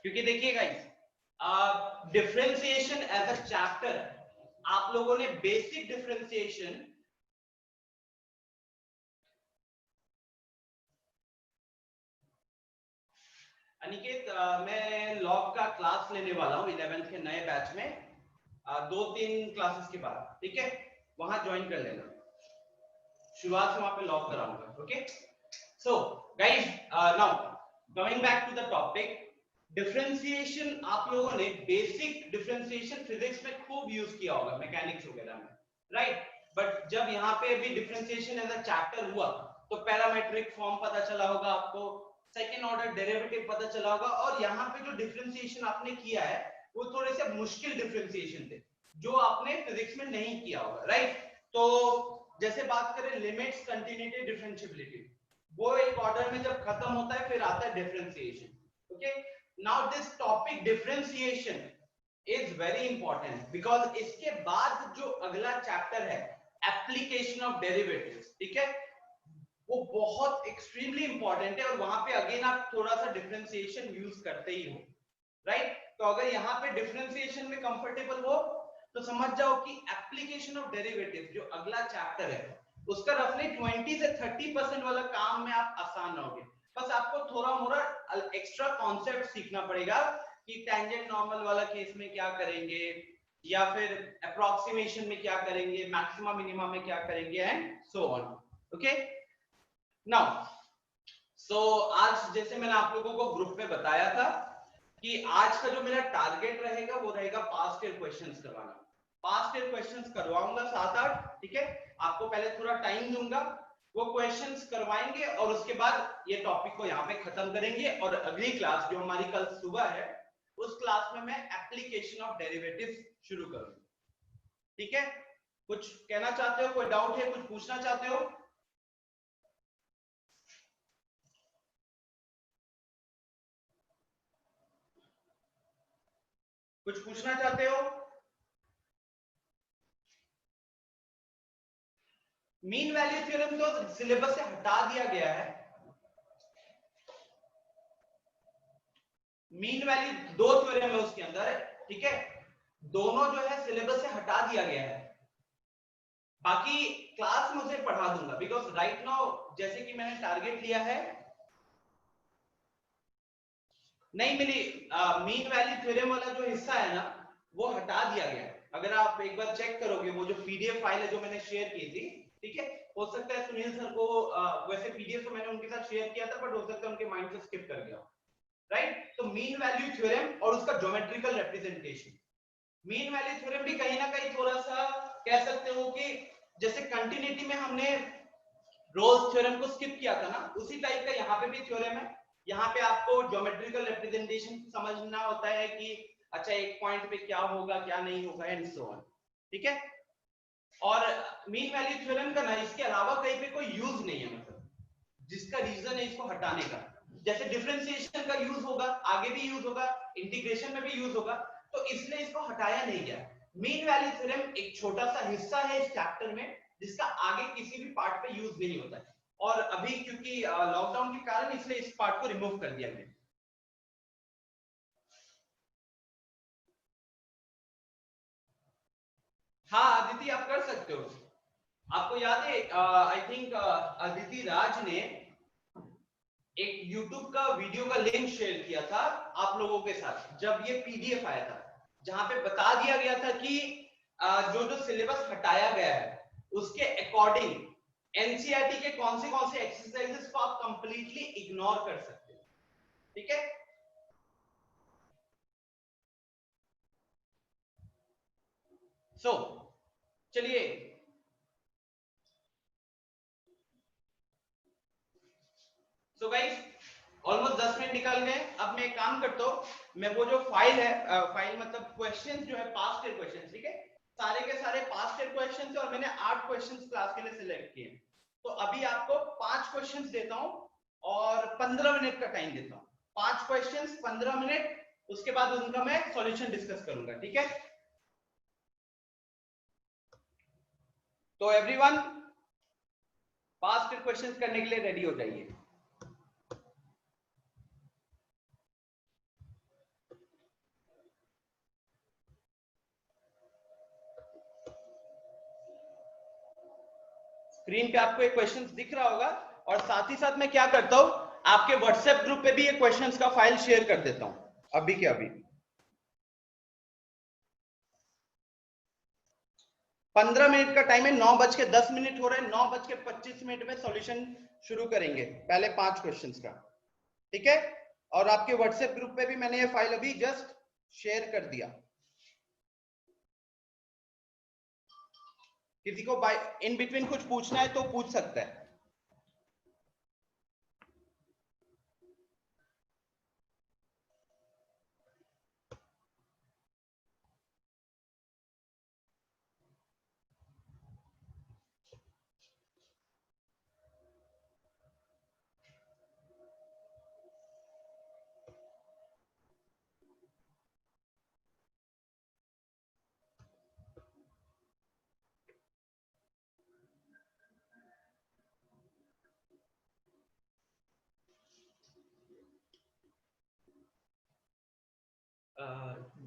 क्योंकि देखिए guys differentiation as a chapter आप लोगों ने बेसिक डिफरेंशिएशन अनिकेत मैं लॉग का क्लास लेने वाला हूँ 11th के नए बैच में 2-3 क्लासेस के बाद, ठीक है, वहां ज्वाइन कर लेना। शुरुआत से वहां पे लॉग कराऊंगा। Okay, so guys now coming back to the topic, differentiation आप लोगों ने बेसिक डिफरेंशिएशन फिजिक्स में खूब यूज किया होगा, मैकेनिक्स वगैरह में, राइट। बट जब यहाँ पे अभी डिफरेंशिएशन एज अ चैप्टर हुआ तो पैरामेट्रिक फॉर्म पता चला होगा आपको, सेकेंड ऑर्डर डेरिवेटिव पता चला होगा, और यहाँ पे जो डिफरेंशिएशन आपने किया है वो थोड़े से मुश्किल डिफरेंशिएशन थे जो आपने फिजिक्स में नहीं किया होगा, राइट। तो जैसे बात करें लिमिट्स, कंटिन्यूटी, डिफरेंशिएबिलिटी, वो एक ऑर्डर में जब खत्म होता है फिर आता है differentiation. Okay, now this topic differentiation is very important because इसके बाद जो अगला चैप्टर है एप्लीकेशन ऑफ डेरिवेटिव्स, ठीक है, वो बहुत एक्सट्रीमली इंपॉर्टेंट है और वहां पे अगेन आप थोड़ा सा डिफरेंशिएशन यूज करते ही हो, राइट। तो अगर यहाँ पे डिफरेंशिएशन में कंफर्टेबल हो तो समझ जाओ कि एप्लीकेशन ऑफ डेरिवेटिव जो अगला चैप्टर है उसका रफली 20 से 30% वाला काम में आप आसान रहोगे। बस आपको थोड़ा मोड़ा एक्स्ट्रा कॉन्सेप्ट सीखना पड़ेगा कि टेंजेंट नॉर्मल वाला केस में क्या करेंगे, या फिर अप्रोक्सीमेशन में क्या करेंगे, मैक्सिमा मिनिमा में क्या करेंगे, and so on. Okay, now so आज जैसे मैंने आप लोगों को ग्रुप में बताया था कि आज का जो मेरा टारगेट रहेगा वो रहेगा पास्ट ईयर क्वेश्चंस करवाना। पास्ट ईयर क्वेश्चंस करवाऊंगा 7-8, ठीक है, आपको पहले थोड़ा टाइम दूंगा, वो क्वेश्चंस करवाएंगे और उसके बाद ये टॉपिक को यहाँ पे खत्म करेंगे और अगली क्लास जो हमारी कल सुबह है उस क्लास में मैं एप्लीकेशन ऑफ डेरिवेटिव्स शुरू करूंगा, ठीक है। कुछ कहना चाहते हो, कोई डाउट है, कुछ पूछना चाहते हो? कुछ पूछना चाहते हो? मीन वैल्यू थ्योरम तो सिलेबस से हटा दिया गया है। मीन वैल्यू 2 थ्योरम है उसके अंदर, ठीक है, दोनों जो है सिलेबस से हटा दिया गया है। बाकी क्लास में उसे पढ़ा दूंगा बिकॉज राइट नाउ जैसे कि मैंने टारगेट लिया है, नहीं मिली मीन वैल्यू थ्योरम वाला जो हिस्सा है ना वो हटा दिया गया है। अगर आप एक बार चेक करोगे वो जो पीडीएफ फाइल है जो मैंने शेयर की थी, ठीक है, हो सकता है सुनील सर को वैसे पीडीएफ तो मैंने उनके साथ शेयर किया था बट हो सकता है उनके माइंड से स्किप कर गया, राइट। तो मीन वैल्यू थ्योरम और उसका geometrical representation, mean value theorem भी कहीं ना कहीं थोड़ा सा कह सकते हो कि जैसे कंटिन्यूटी में हमने रोल्स थ्योरम को स्किप किया था ना, उसी टाइप का यहाँ पे भी थ्योरम है। यहाँ पे आपको ज्योमेट्रिकल रिप्रेजेंटेशन समझना होता है कि अच्छा एक पॉइंट पे क्या होगा क्या नहीं होगा एंड सो ऑन, ठीक है। और मीन वैल्यू थ्योरम का ना इसके अलावा कहीं पे कोई यूज नहीं है, मतलब जिसका रीजन है इसको हटाने का। जैसे डिफरेंशिएशन का यूज होगा, आगे भी यूज होगा, इंटीग्रेशन में भी यूज होगा, तो इसलिए इसको हटाया नहीं गया। मीन वैल्यू थ्योरम एक छोटा सा हिस्सा है इस चैप्टर में जिसका आगे किसी भी पार्ट पे यूज नहीं होता है, और अभी क्योंकि लॉकडाउन के कारण इसलिए इस पार्ट को रिमूव कर दिया गया। हाँ अदिति आप कर सकते हो। आपको याद है आई थिंक अदिति राज ने एक YouTube का वीडियो का लिंक शेयर किया था आप लोगों के साथ जब ये पीडीएफ आया था, जहां पे बता दिया गया था कि जो जो सिलेबस हटाया गया है उसके अकॉर्डिंग एनसीईआरटी के कौन से एक्सरसाइजेस को आप कंप्लीटली इग्नोर कर सकते हो, ठीक है। सो चलिए सो गाइस ऑलमोस्ट 10 मिनट निकल गए। अब मैं एक काम करता हूं, मैं वो जो फाइल है फाइल मतलब क्वेश्चंस जो है पास्ट ईयर क्वेश्चंस, ठीक है, सारे के सारे पास्ट ईयर क्वेश्चंस है और मैंने 8 क्वेश्चंस क्लास के लिए सिलेक्ट किए। तो अभी आपको 5 क्वेश्चंस देता हूं और 15 मिनट का टाइम देता हूं। 5 क्वेश्चंस 15 मिनट, उसके बाद उनका मैं सॉल्यूशन डिस्कस करूंगा, ठीक है। तो एवरीवन पास्ट ईयर क्वेश्चंस करने के लिए रेडी हो जाइए। स्क्रीन पे आपको एक क्वेश्चन दिख रहा होगा, और साथ ही साथ मैं क्या करता हूं, आपके व्हाट्सएप ग्रुप पे भी ये क्वेश्चंस का फाइल शेयर कर देता हूं अभी के अभी। 15 मिनट का टाइम है, 9:10 हो रहे हैं, 9:25 में सॉल्यूशन शुरू करेंगे पहले 5 क्वेश्चंस का, ठीक है। और आपके व्हाट्सएप ग्रुप पे भी मैंने ये फाइल अभी जस्ट शेयर कर दिया। किसी को इन बिटवीन कुछ पूछना है तो पूछ सकता है।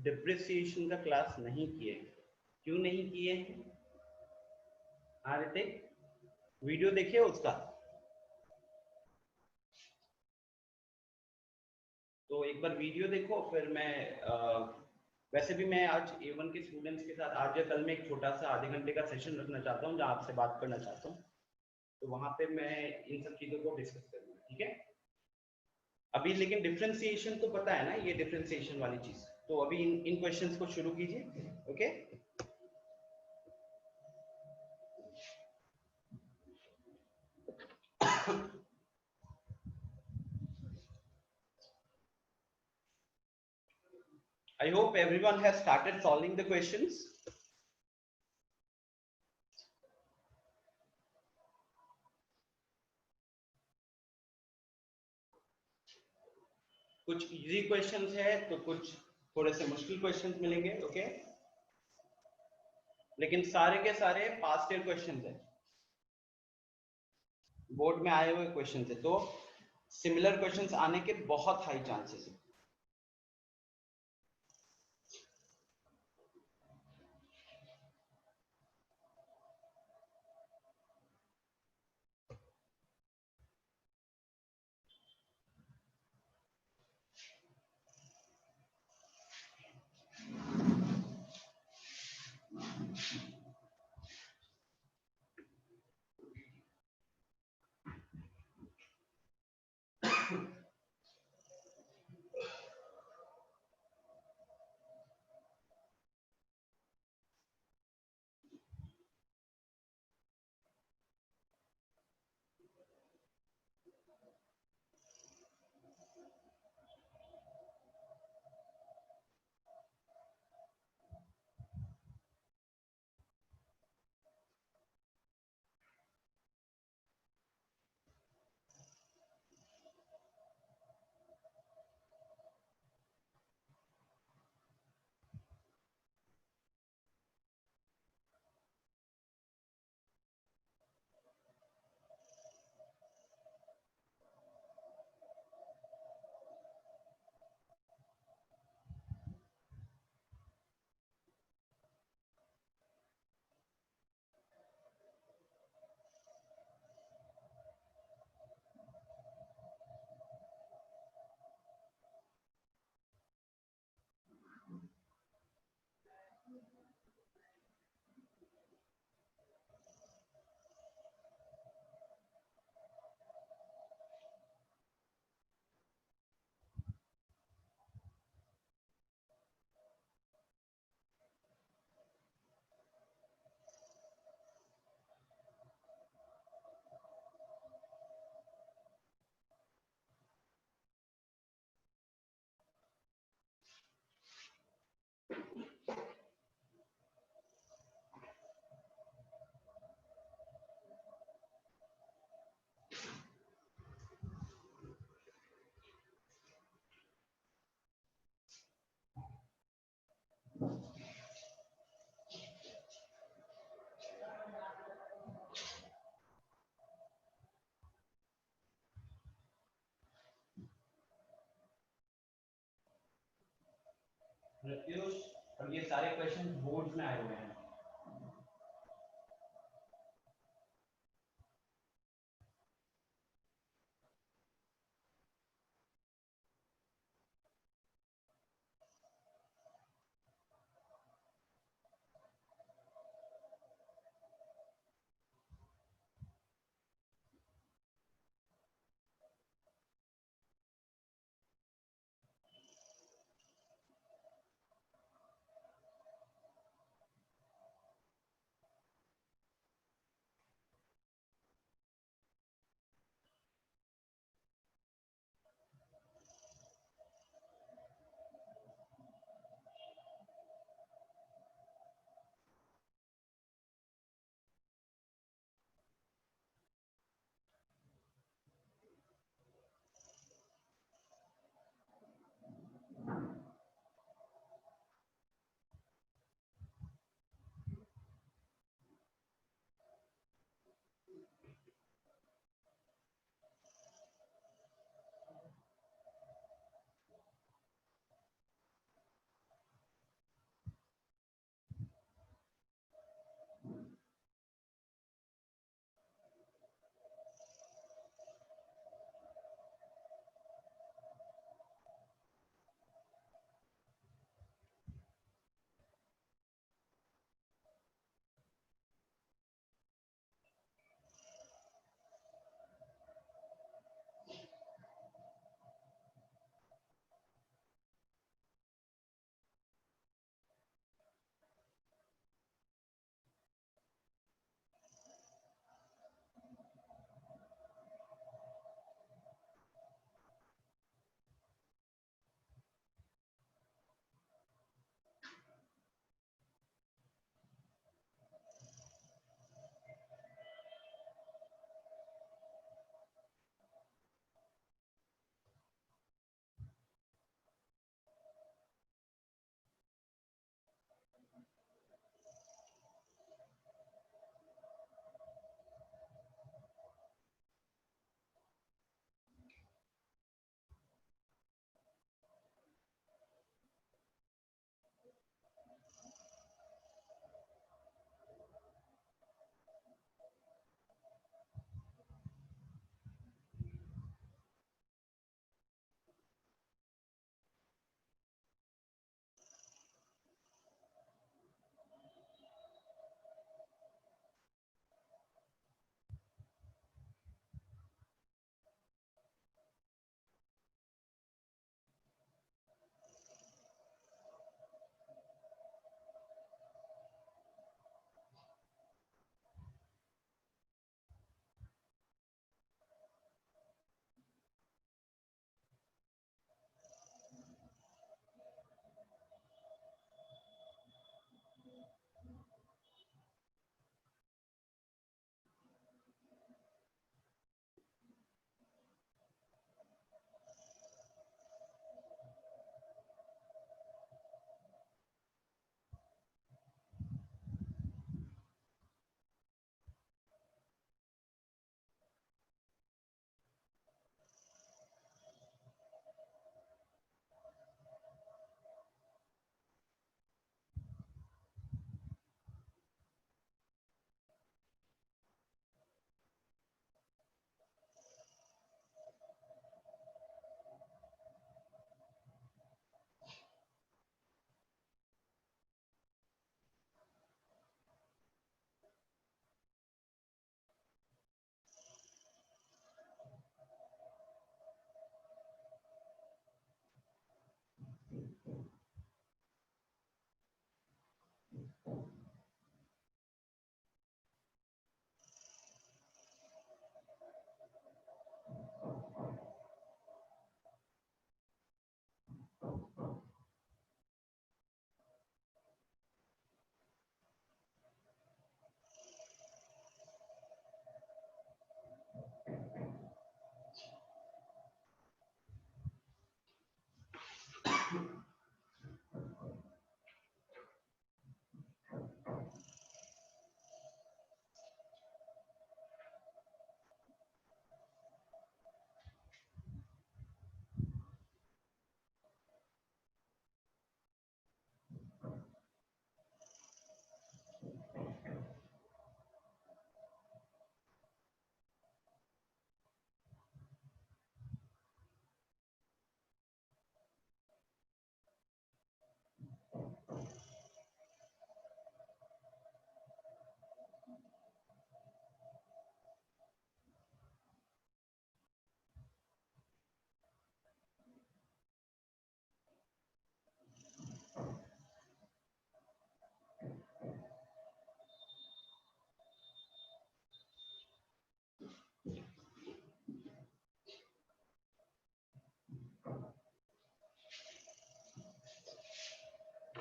डिप्रिसिएशन का क्लास नहीं किए, क्यों नहीं किए? थे वीडियो देखिए उसका, तो एक बार वीडियो देखो फिर मैं वैसे भी मैं आज A1 के स्टूडेंट्स के साथ आज या कल में एक छोटा सा आधे घंटे का सेशन रखना चाहता हूँ जहाँ आपसे बात करना चाहता हूँ, तो वहां पे मैं इन सब चीजों को डिस्कस करूंगा, ठीक है। अभी लेकिन डिफरेंशिएशन तो पता है ना, ये डिफरेंशिएशन वाली चीज, तो अभी इन क्वेश्चंस को शुरू कीजिए, okay. I hope everyone has started solving the questions. कुछ इजी क्वेश्चंस है तो कुछ थोड़े से मुश्किल क्वेश्चंस मिलेंगे, ओके। लेकिन सारे के सारे पास्ट ईयर क्वेश्चंस है, बोर्ड में आए हुए क्वेश्चंस है, तो सिमिलर क्वेश्चंस आने के बहुत हाई चांसेस है। प्रत्युष, और ये सारे क्वेश्चन बोर्ड में आए हुए हैं।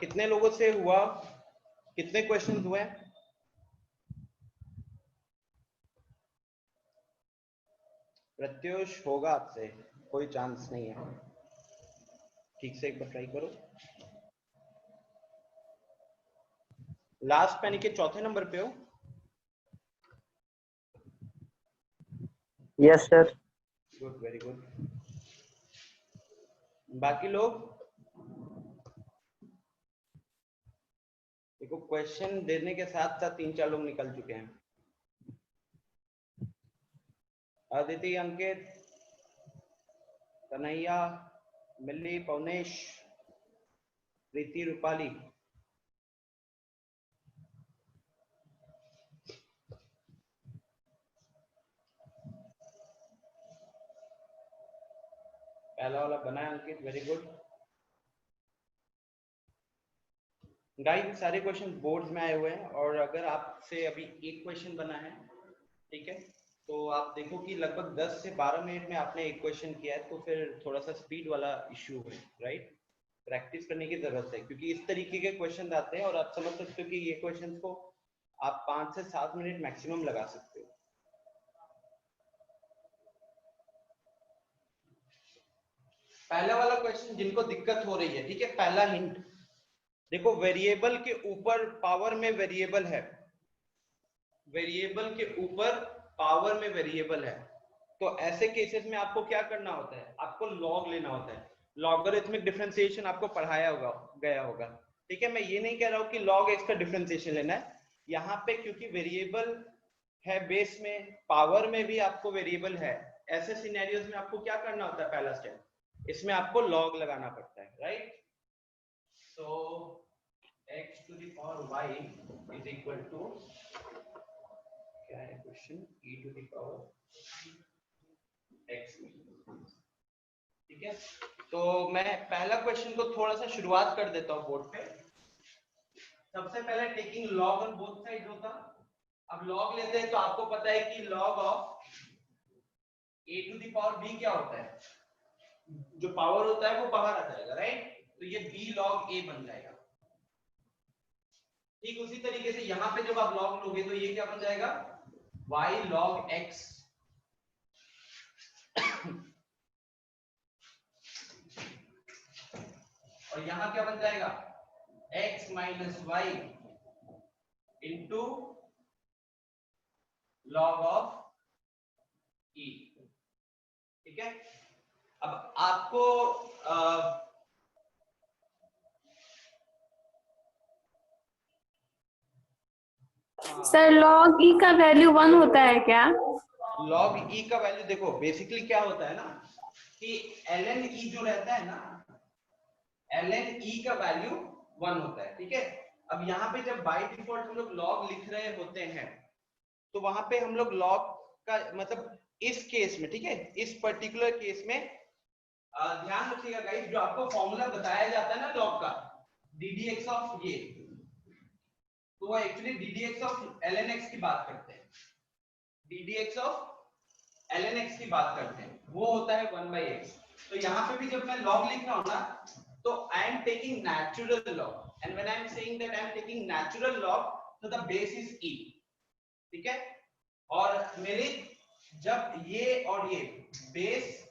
कितने लोगों से हुआ, कितने क्वेश्चन हुए? प्रत्युष होगा आपसे, कोई चांस नहीं है। ठीक से एक बार ट्राई करो। लास्ट यानी कि चौथे नंबर पे हो? Yes sir. Good, very good. बाकी लोग देखो, क्वेश्चन देने के साथ साथ 3-4 लोग निकल चुके हैं। अदिति, अंकित, कन्हैया, मिल्ली, पवनेश, प्रीति, रूपाली। पहला वाला बना है अंकित, वेरी गुड। गाइस सारे क्वेश्चन बोर्ड्स में आए हुए हैं और अगर आपसे अभी एक क्वेश्चन बना है, ठीक है, तो आप देखो कि लगभग 10 से 12 मिनट में आपने एक क्वेश्चन किया है, तो फिर थोड़ा सा स्पीड वाला इश्यू है, राइट? प्रैक्टिस करने की जरूरत है क्योंकि इस तरीके के क्वेश्चन आते हैं और आप समझ सकते हो कि ये क्वेश्चन को आप 5 से 7 मिनट मैक्सिमम लगा सकते हो। पहला वाला क्वेश्चन जिनको दिक्कत हो रही है, ठीक है, पहला हिंट देखो, वेरिएबल के ऊपर पावर में वेरिएबल है, वेरिएबल के ऊपर पावर में वेरिएबल है, तो ऐसे केसेस में आपको क्या करना होता है? आपको लॉग लेना होता है। लॉगरिथमिक डिफरेंशिएशन आपको पढ़ाया होगा, गया होगा, ठीक है। मैं ये नहीं कह रहा हूं कि लॉग एक्स का डिफरेंशिएशन लेना है यहाँ पे, क्योंकि वेरिएबल है बेस में, पावर में भी आपको वेरिएबल है, ऐसे सिनेरियोज में आपको क्या करना होता है? पहला स्टेप, इसमें आपको लॉग लगाना पड़ता है, right? So x to the power y is equal to, क्या है question, e to the power x, ठीक है। तो मैं पहला क्वेश्चन को थोड़ा सा शुरुआत कर देता हूं बोर्ड पे। सबसे पहले taking log on both side होता। अब लॉग लेते हैं तो आपको पता है कि log of a to the power b क्या होता है? जो पावर होता है वो बाहर आ जाएगा, राइट? तो ये b log a बन जाएगा। ठीक उसी तरीके से यहां पे जब आप लॉग लोगे तो ये क्या बन जाएगा? y log x और यहां क्या बन जाएगा? x minus y into log of e, ठीक है। अब आपको सर लॉग ई का वैल्यू 1 होता है क्या? लॉग ई का वैल्यू देखो, बेसिकली क्या होता है ना कि ln e जो रहता है ना, ln e का वैल्यू 1 होता है, ठीक है। अब यहाँ पे जब बाय डिफॉल्ट हम लोग लॉग लिख रहे होते हैं तो वहां पे हम लोग लॉग का मतलब इस केस में, ठीक है, इस पर्टिकुलर केस में ध्यान रखिएगा गाइस, जो आपको फॉर्मूला बताया जाता है ना लॉग का, ddx ऑफ ये, तो वो actually ddx of ln x की बात करते हैं, ddx ऑफ ln x की बात करते हैं, वो होता है 1/x। तो यहाँ पे भी जब मैं log लिख रहा हूँ ना, तो I am taking natural log, and when I am saying that I am taking natural log, so the base is e, ठीक है। और मेरे जब ये और ये बेस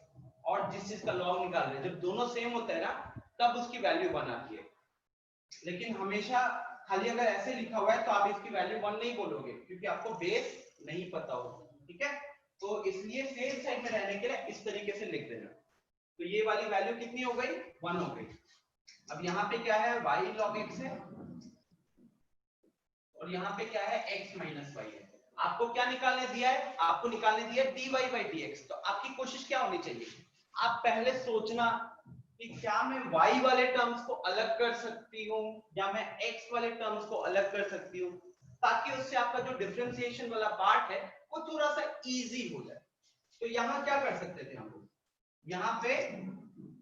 और जिस चीज का log निकाल रहे हैं, जब दोनों सेम होता है ना, तब उसकी वैल्यू 1 आती है। लेकिन हमेशा खाली अगर ऐसे लिखा हुआ है तो आप इसकी वैल्यू 1 नहीं बोलोगे, क्योंकि आपको बेस नहीं पता होगा, ठीक है। तो इसलिए सेम साइड में रहने के लिए इस तरीके से लिख देना। तो ये वाली वैल्यू कितनी हो गई? 1 हो गई। अब यहाँ पे क्या है? y log x है और यहाँ पे क्या है? x माइनस y है। आपको क्या निकालने दिया है? आपको निकालने दिया है dy by dx। तो आपकी कोशिश क्या होनी चाहिए? आप पहले सोचना कि क्या मैं y वाले टर्म्स को अलग कर सकती हूँ या मैं x वाले टर्म्स को अलग कर सकती हूँ, ताकि उससे आपका जो डिफरेंशिएशन वाला पार्ट है वो थोड़ा सा इजी हो जाए। तो यहाँ क्या कर सकते थे हम लोग? यहाँ पे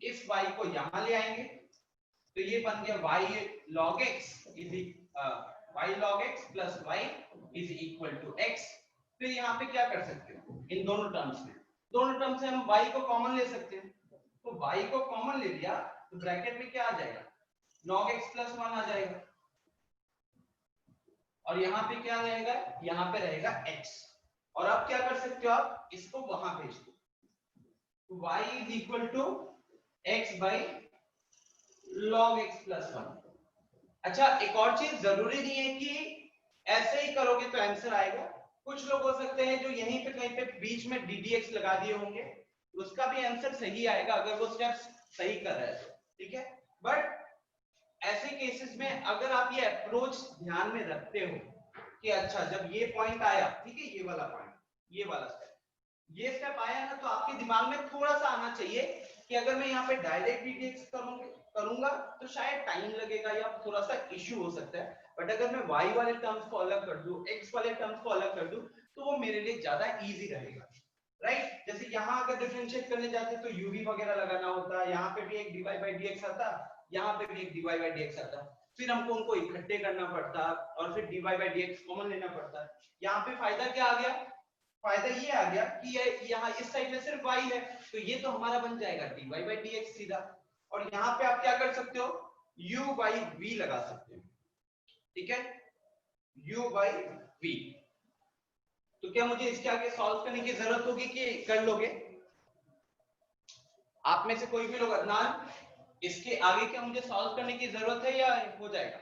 इस y को यहाँ ले आएंगे, तो ये बन गया y log x is y log x plus y is equal to x। फिर यहाँ पे क्या कर सकते हो? इन दोनों टर्म्स से हम y को कॉमन ले सकते हैं। तो y को कॉमन ले लिया तो ब्रैकेट में क्या आ जाएगा? log x प्लस 1 आ जाएगा, और यहाँ पे क्या रहेगा, यहाँ पे रहेगा x। और अब क्या कर सकते हो आप, इसको वहां भेज दो, तो y is equal to x by log x plus 1। अच्छा, एक और चीज, जरूरी नहीं है कि ऐसे ही करोगे तो आंसर आएगा। कुछ लोग हो सकते हैं जो यहीं पे कहीं पे बीच में ddx लगा दिए होंगे, उसका भी आंसर सही आएगा अगर वो स्टेप्स सही कर रहे हैं तो, ठीक है। बट ऐसे केसेस में अगर आप ये अप्रोच ध्यान में रखते हो कि अच्छा जब ये पॉइंट आया, ठीक है, ये वाला पॉइंट, ये वाला स्टेप, ये स्टेप आया ना, तो आपके दिमाग में थोड़ा सा आना चाहिए कि अगर मैं यहाँ पे डायरेक्ट ddx करूंगा तो शायद टाइम लगेगा या थोड़ा सा इश्यू हो सकता है, बट अगर मैं y वाले टर्म्स को अलग कर दूं, x वाले टर्म्स को अलग कर दूं, तो वो मेरे लिए ज्यादा इजी रहेगा, राइट। जैसे यहाँ अगर डिफरेंशिएट करने जाते तो uv वगैरह लगाना होता, यहाँ पे भी एक dy by dx आता, यहाँ पे भी एक dy by dx आता, फिर हमको उनको इकट्ठे करना पड़ता और फिर dy by dx कॉमन लेना पड़ता। यहाँ पे फायदा क्या आ गया, फायदा ये आ गया कि ये यहाँ इस साइड में सिर्फ y है, तो ये तो हमारा बन जाएगा dy by dx सीधा, और यहाँ पे आप क्या कर सकते हो, u by v लगा सकते हो, ठीक है, u by v। तो क्या मुझे इसके आगे सॉल्व करने की जरूरत होगी कि कर लोगे आप में से कोई भी लोग? अदनान, इसके आगे क्या मुझे सॉल्व करने की जरूरत है या हो जाएगा?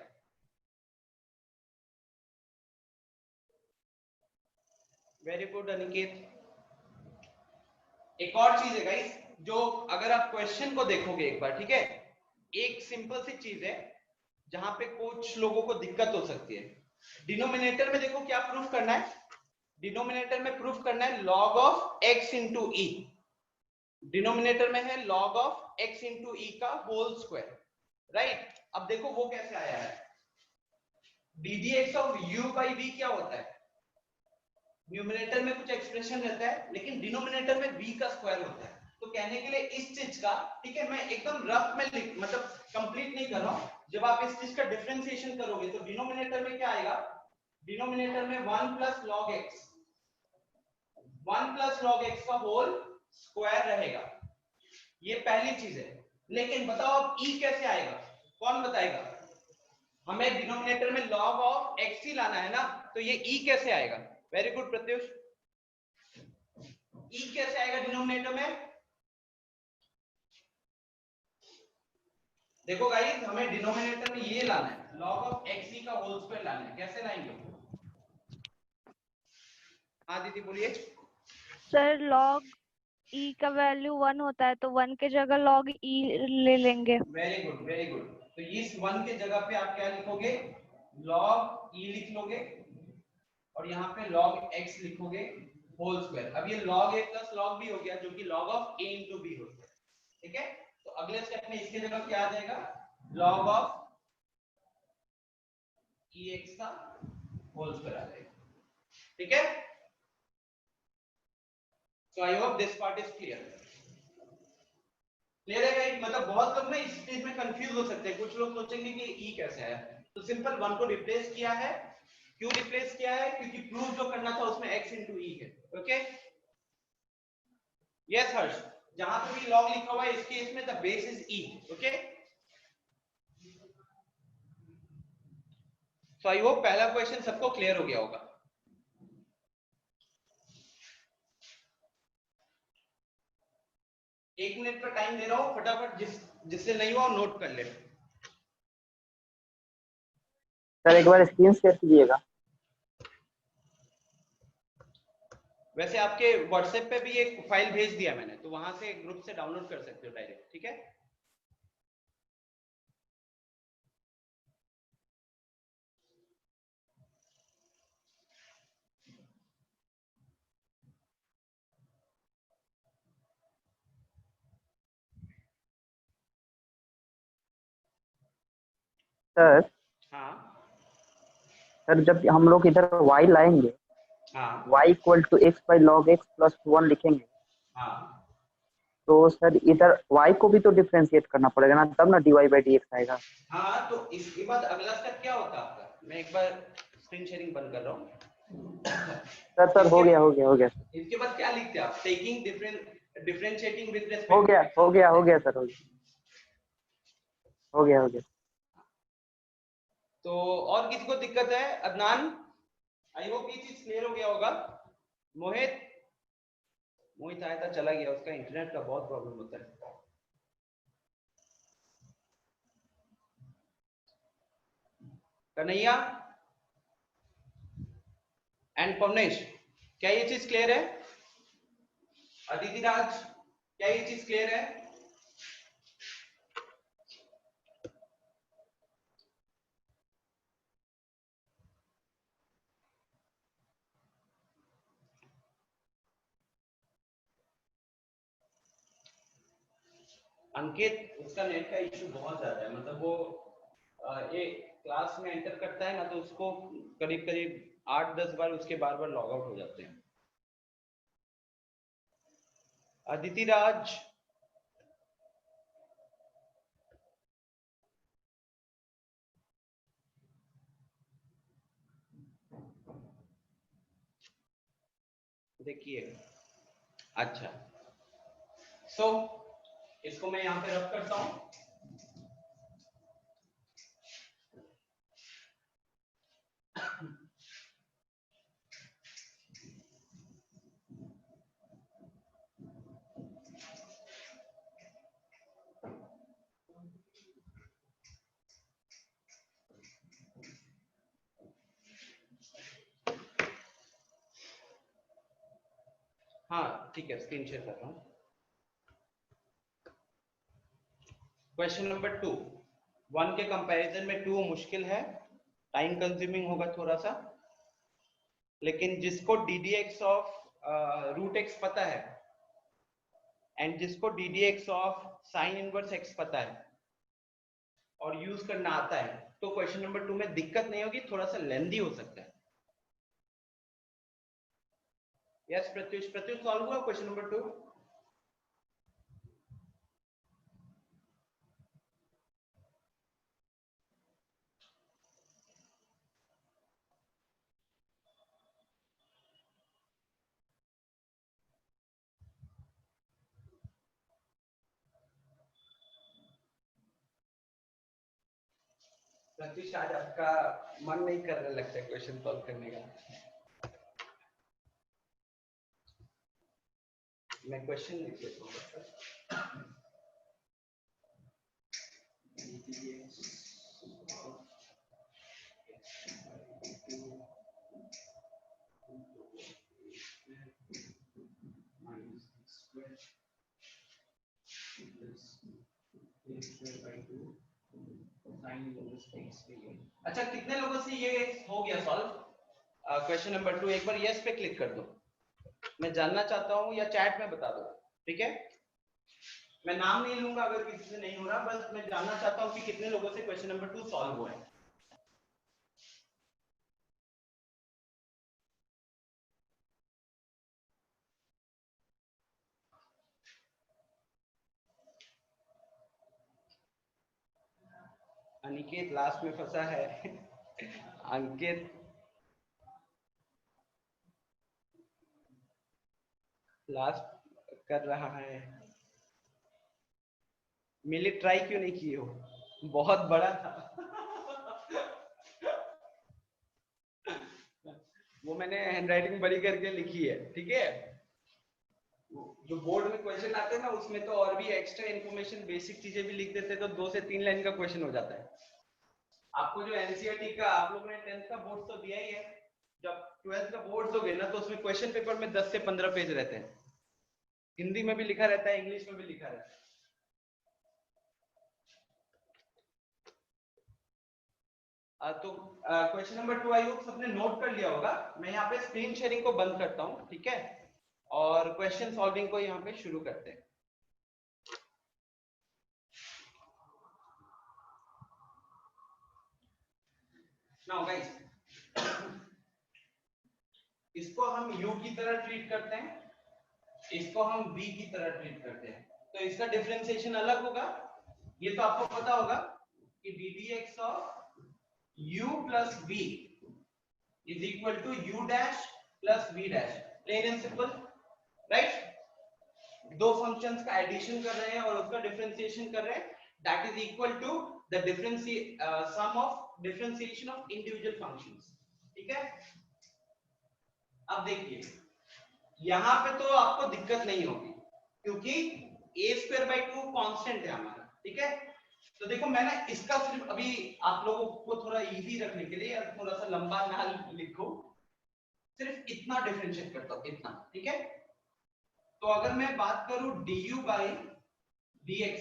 Very good Aniket. एक और चीज है गाइस, जो अगर आप क्वेश्चन को देखोगे एक बार, ठीक है, एक सिंपल सी चीज है जहां पे कुछ लोगों को दिक्कत हो सकती है। डिनोमिनेटर में देखो क्या प्रूफ करना है, डिनोमिनेटर में प्रूफ करना है log of x into E, denominator में है log ऑफ x इंटू ई का होल स्क्वायर, राइट। अब देखो वो कैसे आया है, ddx of u by v क्या होता है, न्यूमरेटर में कुछ एक्सप्रेशन रहता है लेकिन डिनोमिनेटर में v का स्क्वायर होता है। तो कहने के लिए इस चीज का, ठीक है, मैं एकदम रफ में मतलब कंप्लीट नहीं कर रहा हूं, जब आप इस चीज का डिफरेंशिएशन करोगे तो डिनोमिनेटर में क्या आएगा, डिनोमिनेटर में 1 plus log x, 1 plus log x का होल स्क्वायर रहेगा, ये पहली चीज है। लेकिन बताओ अब e कैसे आएगा, कौन बताएगा? हमें डिनोमिनेटर में log ऑफ x ही लाना है ना, तो ये e कैसे आएगा? वेरी गुड प्रत्युष, e कैसे आएगा डिनोमिनेटर में? देखो गाइस, हमें डिनोमिनेटर में ये लाना है, log ऑफ x का होल स्क्वायर लाना है, कैसे लाएंगे? हाँ दीदी बोलिए। सर log e का वैल्यू 1 होता है तो 1 के जगह log e ले लेंगे। Very good very good. तो इस 1 के जगह पे आप क्या लिखोगे, log e लिख लोगे, और यहाँ पे log x लिखोगे होल स्क्वायर। अब ये log a plus log b हो गया, जो कि log of a into b होता है, ठीक है। तो अगले स्टेप में इसके जगह क्या आ जाएगा, log ऑफ ex का होल स्क्वायर आ जाएगा, ठीक है। So I hope this part is clear. Clear है गाइस? मतलब बहुत लोग ना इस चीज में कंफ्यूज हो सकते हैं, कुछ लोग सोचेंगे कि e कैसे आया, तो सिंपल 1 को रिप्लेस किया है। क्यों रिप्लेस किया है? क्योंकि प्रूफ जो करना था उसमें x इंटू ई है, ओके। यस हर्ष, जहां पे भी log लिखा हुआ है इस केस में the base is e, okay. So I hope पहला क्वेश्चन सबको क्लियर हो गया होगा। एक मिनट का टाइम दे रहा हूं, फटाफट जिससे नहीं हुआ नोट कर ले। सर एक बार स्क्रीन शेयर कीजिएगा। वैसे आपके व्हाट्सएप पे भी एक फाइल भेज दिया मैंने, तो वहां से ग्रुप से डाउनलोड कर सकते हो डायरेक्ट, ठीक है। सर हाँ सर जब हम लोग इधर y लाएंगे, हाँ y equal to x by log x plus 1 लिखेंगे, हाँ तो सर इधर y को भी तो डिफरेंशिएट करना पड़ेगा ना, तब ना dy बाई dx आएगा। हाँ। तो इसके बाद अगला स्टेप क्या होता है आपका? मैं एक बार स्क्रीन शेयरिंग बंद कर रहा हूँ। सर हो गया। इसके बाद क्या लिखते हैं आप? टेकिंग डिफरेंशिएटिंग विद हो रेस्पेक्ट गया सर, हो गया। तो और किसी को दिक्कत है? अदनान, आई होप ये चीज क्लियर हो गया होगा। मोहित आया था, चला गया, उसका इंटरनेट का बहुत प्रॉब्लम होता है। कन्हैया एंड पवनेश, क्या ये चीज क्लियर है? अदिति राज, क्या ये चीज क्लियर है? अंकित, उसका नेट का इश्यू बहुत ज्यादा है, मतलब वो ये क्लास में एंटर करता है ना, तो उसको करीब करीब 8-10 बार उसके बार बार लॉग आउट हो जाते हैं। अदिति राज, देखिए, अच्छा, सो इसको मैं यहाँ पे रब करता हूं। हाँ ठीक है, स्क्रीन शेयर कर रहा हूँ। क्वेश्चन नंबर 2, 1 के कंपैरिजन में 2 मुश्किल है, टाइम कंज्यूमिंग होगा थोड़ा सा, लेकिन जिसको ddx ऑफ रूट एक्स पता है एंड जिसको ddx of sine inverse x पता है और यूज करना आता है, तो क्वेश्चन नंबर 2 में दिक्कत नहीं होगी, थोड़ा सा लेंदी हो सकता है। यस प्रत्युष, सॉल्व हुआ क्वेश्चन नंबर 2? प्रत्युष, आज आपका मन नहीं कर रहा लगता है क्वेश्चन सॉल्व करने का। मैं क्वेश्चन लिख देता हूँ। अच्छा, कितने लोगों से ये हो गया सॉल्व क्वेश्चन नंबर 2? एक बार यस पे क्लिक कर दो, मैं जानना चाहता हूँ, या चैट में बता दो, ठीक है? मैं नाम नहीं लूंगा अगर किसी से नहीं हो रहा, बस मैं जानना चाहता हूँ कि कितने लोगों से क्वेश्चन नंबर 2 सॉल्व हुआ है। अनिकेत लास्ट में फंसा है। अंकित लास्ट कर रहा है। मिली ट्राई क्यों नहीं किए हो? बहुत बड़ा था। वो मैंने हैंडराइटिंग बड़ी करके लिखी है, ठीक है? जो बोर्ड में क्वेश्चन आते हैं ना, उसमें तो और भी एक्स्ट्रा इन्फॉर्मेशन, बेसिक चीजें भी लिख देते, तो 2 से 3 लाइन का क्वेश्चन हो जाता है। आपको जो एनसीईआरटी का, आप लोगों ने 10th का बोर्ड तो दिया ही है, जब 12th का बोर्ड दोगे ना, तो उसमें क्वेश्चन पेपर में 10 से 15 पेज रहते हैं, हिंदी में भी लिखा रहता है, इंग्लिश में भी लिखा रहता है। तो क्वेश्चन नंबर 2 आई होप सबने नोट कर लिया होगा। मैं यहाँ पे स्क्रीन शेयरिंग को बंद करता हूँ, ठीक है, और क्वेश्चन सॉल्विंग को यहाँ पे शुरू करते हैं। नाउ गाइस, इसको हम u की तरह ट्रीट करते हैं, इसको हम v की तरह ट्रीट करते हैं, तो इसका डिफरेंशिएशन अलग होगा। ये तो आपको पता होगा कि ddx of u plus v is equal to u dash plus v dash, plain and simple, right? दो फंक्शंस का एडिशन कर रहे हैं और उसका डिफरेंशिएशन कर रहे हैं, that is equal to the sum of differentiation of individual functions. ठीक है, अब देखिए यहां पे तो आपको दिक्कत नहीं होगी क्योंकि a²/2 कांस्टेंट है हमारा। ठीक है, तो देखो मैं ना इसका सिर्फ अभी आप लोगों को थोड़ा इजी रखने के लिए थोड़ा सा लंबा ना लिखो, सिर्फ इतना डिफरेंशिएट करता हूं, इतना। ठीक है, तो अगर मैं बात करूं du/dx,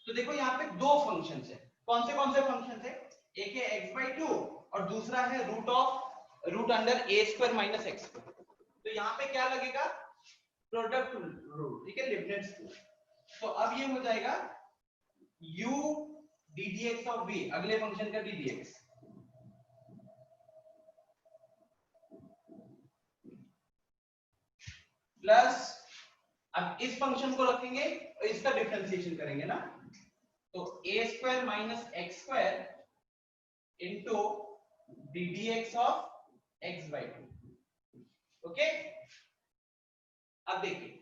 तो देखो यहाँ पे दो फंक्शंस है। कौन से फंक्शंस है? एक है x/2 और दूसरा है रूट अंडर a² - x²। तो यहाँ पे क्या लगेगा? Product rule. ठीक है, लिबनिट्ज रूल। तो अब ये हो जाएगा u ddx ऑफ v, अगले फंक्शन का ddx, प्लस अब इस फंक्शन को रखेंगे और इसका डिफरेंशिएशन करेंगे ना, तो a² - x² into ddx of x/2। Okay, अब देखिए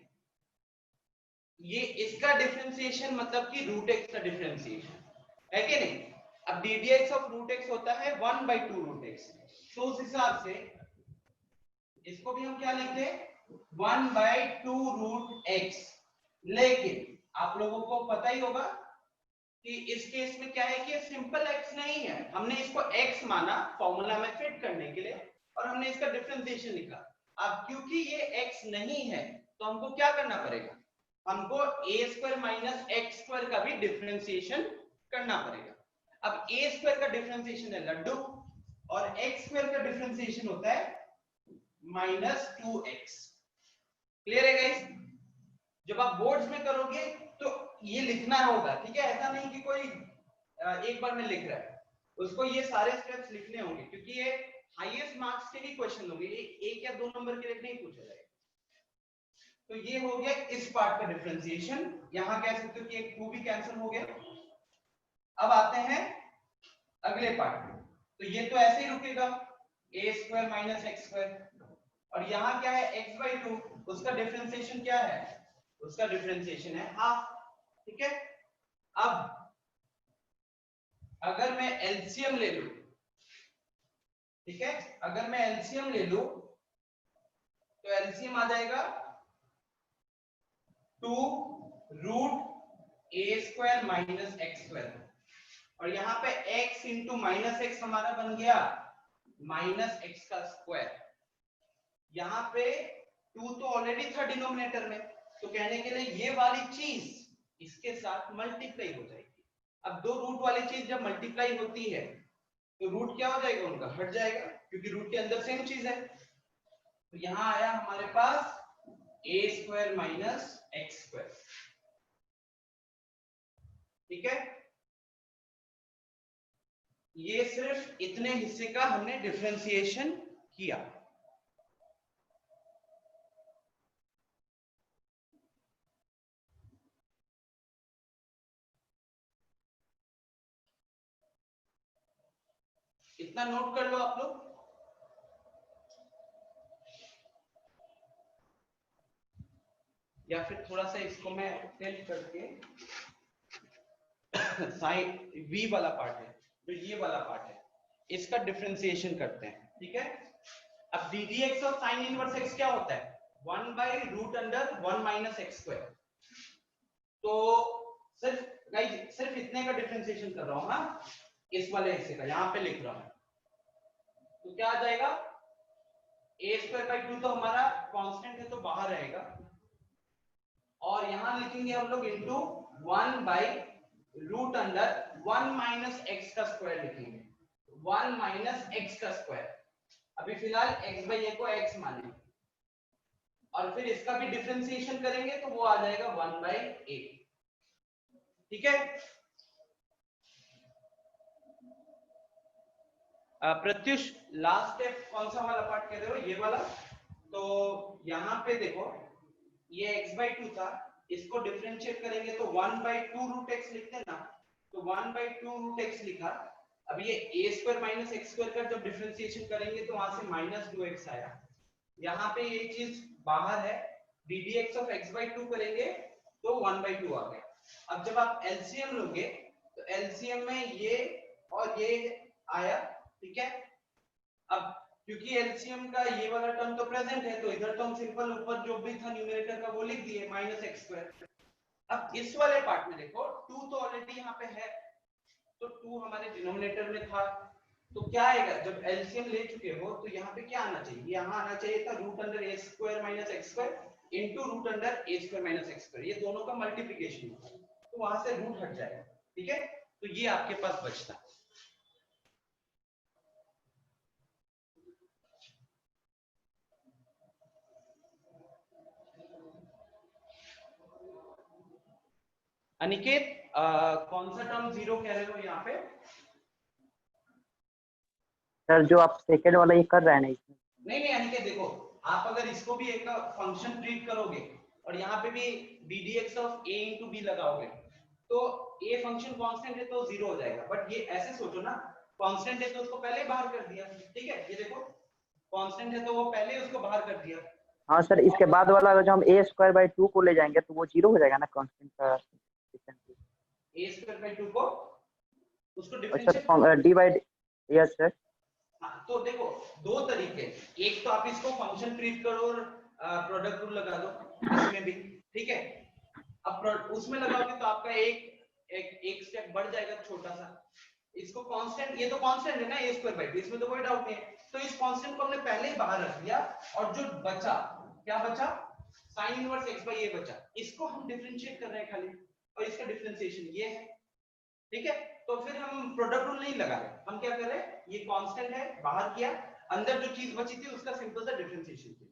ये इसका डिफरेंशिएशन मतलब कि √x का डिफरेंशिएशन है कि नहीं। अब ddx ऑफ √x होता है 1/2 √x, तो उस हिसाब से इसको भी हम क्या लिखते हैं? 1/2 √x। लेकिन आप लोगों को पता ही होगा कि इस केस में क्या है कि सिंपल x नहीं है, हमने इसको x माना फॉर्मूला में फिट करने के लिए और हमने इसका डिफरेंशिएशन लिखा। अब क्योंकि ये x नहीं है तो हमको क्या करना पड़ेगा? हमको a² - x² का भी डिफरेंशिएशन करना पड़ेगा। अब a² का डिफरेंशिएशन है लड्डू और x² का डिफरेंशिएशन होता है -2x। क्लियर है गाइस? जब आप बोर्ड्स में करोगे तो ये लिखना होगा। ठीक है, ऐसा नहीं कि कोई एक बार में लिख रहा है, उसको ये सारे स्टेप्स लिखने होंगे क्योंकि ये हाईएस्ट मार्क्स के लिए क्वेश्चन होंगे, ये 1 या 2 नंबर के लिए नहीं पूछा जाएगा। तो ये हो गया इस पार्ट का डिफरेंशिएशन। यहां कह सकते हो कि एक 2 भी कैंसिल हो गया। अब आते हैं अगले पार्ट में, तो ये तो ऐसे ही रुकेगा a² - x², और यहाँ क्या है x/2, उसका डिफरेंशिएशन क्या है? उसका डिफरेंशिएशन है हाफ। ठीक है, अब अगर मैं एलसीएम ले लूं, ठीक है, अगर मैं एलसीएम ले लूं तो एलसीएम आ जाएगा 2 √a² - x², और यहाँ पे x इंटू -x हमारा बन गया -x²। यहाँ पे 2 तो ऑलरेडी था डिनोमिनेटर में, तो कहने के लिए ये वाली चीज इसके साथ मल्टीप्लाई हो जाएगी। अब दो रूट वाली चीज जब मल्टीप्लाई होती है तो रूट क्या हो जाएगा? उनका हट जाएगा क्योंकि रूट के अंदर सेम चीज है। तो यहाँ आया हमारे पास a² - x²। ठीक है, ये सिर्फ इतने हिस्से का हमने डिफरेंशिएशन किया। इतना नोट कर लो आप लोग। या फिर थोड़ा सा इसको मैं टेल करके साइन v वाला पार्ट है, जो ये वाला पार्ट है, इसका डिफरेंशिएशन करते हैं। ठीक है, अब ddx और sin इनवर्स x क्या होता है? 1/√1 - x²। तो सिर्फ इतने का डिफरेंशिएशन कर रहा हूं ना, इस वाले हिस्से का यहां पे लिख रहा हूं, तो क्या आ जाएगा? a²/2 तो हमारा कांस्टेंट है तो बाहर रहेगा, और यहां लिखेंगे हम लोग इनटू 1/√1 - x² लिखेंगे, 1 - x²। अभी फिलहाल x/a को x माने, और फिर इसका भी डिफरेंशिएशन करेंगे तो वो आ जाएगा 1/a। ठीक है, प्रत्युष लास्ट स्टेप कौन सा वाला पार्ट कह रहे हो? ये वाला। तो यहाँ पे देखो ये x/2 था, इसको डिफरेंशिएट करेंगे तो 1/2 √x लिखते हैं ना, तो 1/2 √x लिखा। अब ये a² - x² का जब डिफरेंशिएशन करेंगे तो वहां से -2x आया, यहाँ पे ये चीज बाहर है, ddx ऑफ x/2 करेंगे तो 1/2 आ गया। अब जब आप एलसीएम लोगे तो एलसीएम में ये और ये आया, ठीक है। अब क्योंकि एलसीएम का ये वाला टर्म तो प्रेजेंट है, तो इधर तो हम सिंपल ऊपर जो भी था न्यूमरेटर का वो लिख दिए -x²। अब इस वाले पार्ट में देखो 2 तो ऑलरेडी यहाँ पे है, तो 2 हमारे डिनोमिनेटर में था, तो क्या आएगा जब एलसीएम ले चुके हो तो यहाँ पे क्या आना चाहिए, यहाँ आना चाहिए था √a² - x² into √a² - x²। ये दोनों का मल्टीप्लिकेशन होगा, तो वहां से रूट हट जाएगा, ठीक है। तो ये आपके पास बचता है। अनिकेत कौन सा टर्म 0 कह रहे हो यहाँ पे? सर जो आप सेकेंड वाला ये कर रहे हैं ना इसमें। नहीं अनिकेत देखो, आप अगर इसको भी एक फंक्शन ट्रीट करोगे और यहाँ पे भी ddx of a into b लगाओगे तो a फंक्शन कांस्टेंट है तो 0 हो जाएगा। बट ये ऐसे सोचो ना, कांस्टेंट है तो उसको पहले बाहर कर दिया, ठीक है। ये देखो कांस्टेंट है तो वो पहले उसको बाहर कर दिया। हाँ सर, इसके बाद वाला जो हम a²/2 को ले जाएंगे तो वो 0 हो जाएगा ना कांस्टेंट का a²/2 को उसको sir differentiate divide. Yes sir. हाँ, तो देखो दो तरीके, एक तो आप इसको फंक्शन ट्रीट करो और प्रोडक्ट रूल लगा दो इसमें भी, ठीक है। अब उसमें लगाओगे तो आपका एक स्टेप बढ़ जाएगा छोटा सा। इसको कांस्टेंट, ये तो कांस्टेंट है ना a²/2, इसमें तो कोई डाउट नहीं है। तो इस कांस्टेंट को हमने पहले ही बाहर रख दिया और जो बचा क्या बचा, sin इनवर्स x/a बचा। इसको हम डिफरेंशिएट कर रहे हैं खाली, और इसका डिफरेंशिएशन ये है, ठीक है। तो फिर हम प्रोडक्ट रूल नहीं लगा रहे, हम क्या कर रहे हैं, ये कांस्टेंट है बाहर किया, अंदर जो चीज बची थी उसका सिंपल सा डिफरेंशिएशन किया,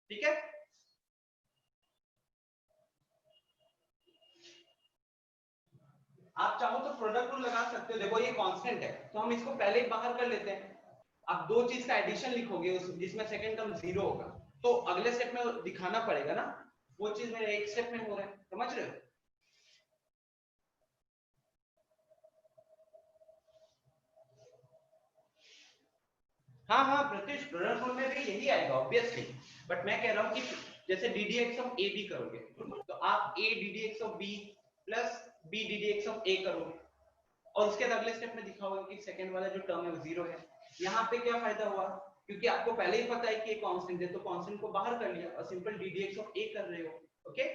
ठीक है। आप चाहो तो प्रोडक्ट रूल लगा सकते हो। देखो ये कांस्टेंट है तो हम इसको पहले ही बाहर कर लेते हैं। आप दो चीज का एडिशन लिखोगे जिसमें सेकंड टर्म 0 होगा, तो अगले स्टेप में दिखाना पड़ेगा ना, वो चीज मेरे एक स्टेप में हो रहा है, समझ रहे हो? हाँ प्रत्युष, प्रोडक्ट रूल में भी यही आएगा ऑब्वियसली। बट मैं कह रहा हूँ कि जैसे ddx ऑफ a b करोगे तो आप a ddx of b plus b ddx of a करोगे, और उसके बाद अगले स्टेप में दिखाओगे कि सेकंड वाला जो टर्म है वो 0 है। यहाँ पे क्या फायदा हुआ, क्योंकि आपको पहले ही पता है कि ये कांस्टेंट है तो कांस्टेंट को बाहर कर लिया और सिंपल ddx ऑफ a कर रहे हो, ओके।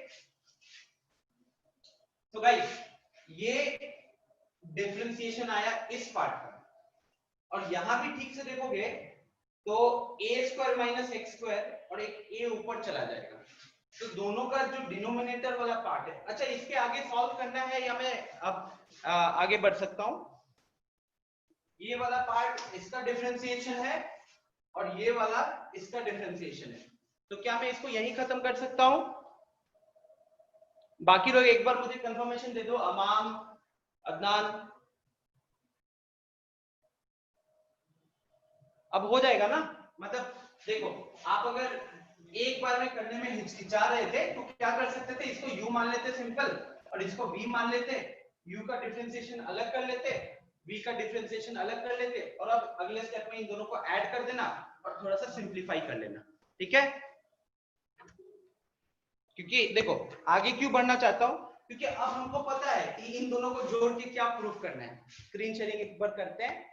तो गाइस ये डिफरेंशिएशन आया इस पार्ट का, और यहां भी ठीक से देखोगे तो a² - x² और एक a ऊपर चला जाएगा, तो दोनों का जो डिनोमिनेटर वाला पार्ट है। अच्छा इसके आगे सॉल्व करना है या मैं अब आगे बढ़ सकता हूं? ये वाला पार्ट इसका डिफरेंशिएशन है और ये वाला इसका डिफरेंशिएशन है, तो क्या मैं इसको यहीं खत्म कर सकता हूं? बाकी लोग एक बार मुझे कंफर्मेशन दे दो, अमाम, अदनान। अब हो जाएगा ना? मतलब देखो आप अगर एक बार में करने में हिचकिचा रहे थे तो क्या कर सकते थे, इसको u मान लेते सिंपल और इसको v मान लेते, u का डिफरेंशिएशन अलग कर लेते, v का डिफरेंशिएशन अलग कर लेते, और अब अगले स्टेप में इन दोनों को ऐड कर देना और थोड़ा सा सिंपलीफाई कर लेना, ठीक है। क्योंकि देखो आगे क्यों बढ़ना चाहता हूं, क्योंकि अब हमको पता है कि इन दोनों को जोड़ के क्या प्रूफ करना है। स्क्रीन शेयरिंग एक बार करते हैं।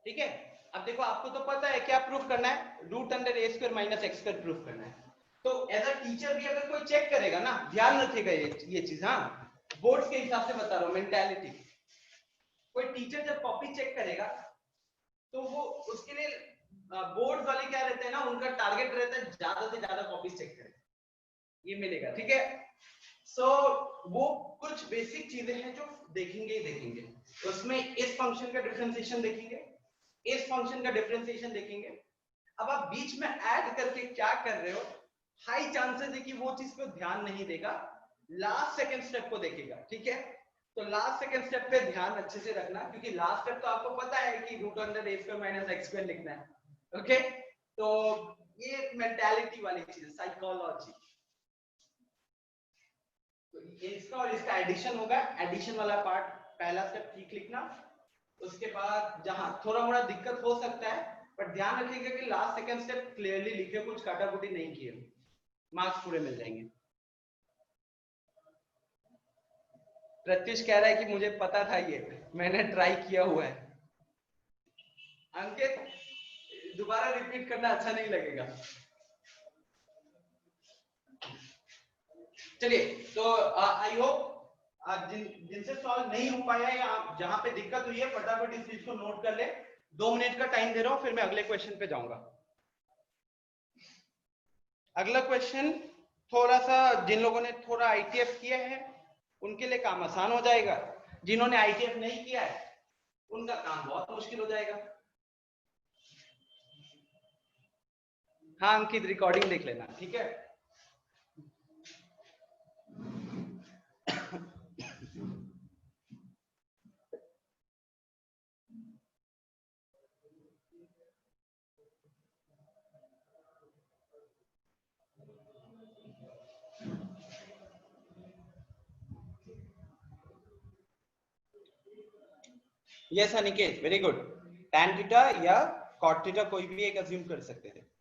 ठीक है, अब देखो आपको तो पता है क्या प्रूफ करना है, √a² - x² प्रूफ करना है। तो एज अ टीचर भी अगर कोई चेक करेगा ना, ध्यान रखिएगा ये चीज, हाँ बोर्ड्स के हिसाब से बता रहा हूं, मेंटालिटी। कोई टीचर जब कॉपी चेक करेगा तो वो उसके लिए बोर्ड वाले क्या रहते हैं ना, उनका टारगेट रहता है ज्यादा से ज्यादा कॉपी चेक करें, ये मिलेगा, ठीक है। सो वो कुछ बेसिक चीजें हैं जो देखेंगे ही देखेंगे। उसमें इस फंक्शन का डिफरेंशिएशन देखेंगे, इस फंक्शन का डिफरेंशिएशन देखेंगे। अब आप बीच में ऐड करके क्या कर रहे हो, हाई चांसेस है कि वो चीज पे ध्यान नहीं देगा, लास्ट सेकंड स्टेप को देखेगा, ठीक है। तो लास्ट सेकंड स्टेप पे ध्यान अच्छे से रखना, क्योंकि लास्ट स्टेप तो आपको पता है कि √a² - x² लिखना है, ओके। तो ये मेंटालिटी वाली चीज, साइकोलॉजी। तो इसका और इसका एडिशन होगा, एडिशन वाला पार्ट पहला स्टेप ठीक लिखना। उसके बाद जहां थोड़ा मोड़ा दिक्कत हो सकता है, पर ध्यान रखिएगा कि लास्ट सेकंड स्टेप क्लियरली लिखे, कुछ काटाकुटी नहीं किए। मार्क्स पूरे मिल जाएंगे। प्रत्युष कह रहा है कि मुझे पता था, ये मैंने ट्राई किया हुआ है। अंकित दोबारा रिपीट करना अच्छा नहीं लगेगा। चलिए, तो आई होप जिनसे सॉल्व नहीं हो पाया है या जहां पे दिक्कत हुई है फटाफट इस चीज को नोट कर ले। 2 मिनट का टाइम दे रहा हूं, फिर मैं अगले क्वेश्चन पे जाऊंगा। अगला क्वेश्चन थोड़ा सा, जिन लोगों ने थोड़ा आईटीएफ किया है उनके लिए काम आसान हो जाएगा, जिन्होंने आईटीएफ नहीं किया है उनका काम बहुत मुश्किल हो जाएगा। हाँ अंकित, रिकॉर्डिंग देख लेना, ठीक है। Yes Aniket, very good. tan theta या cot थीटा कोई भी एक अज्यूम कर सकते थे।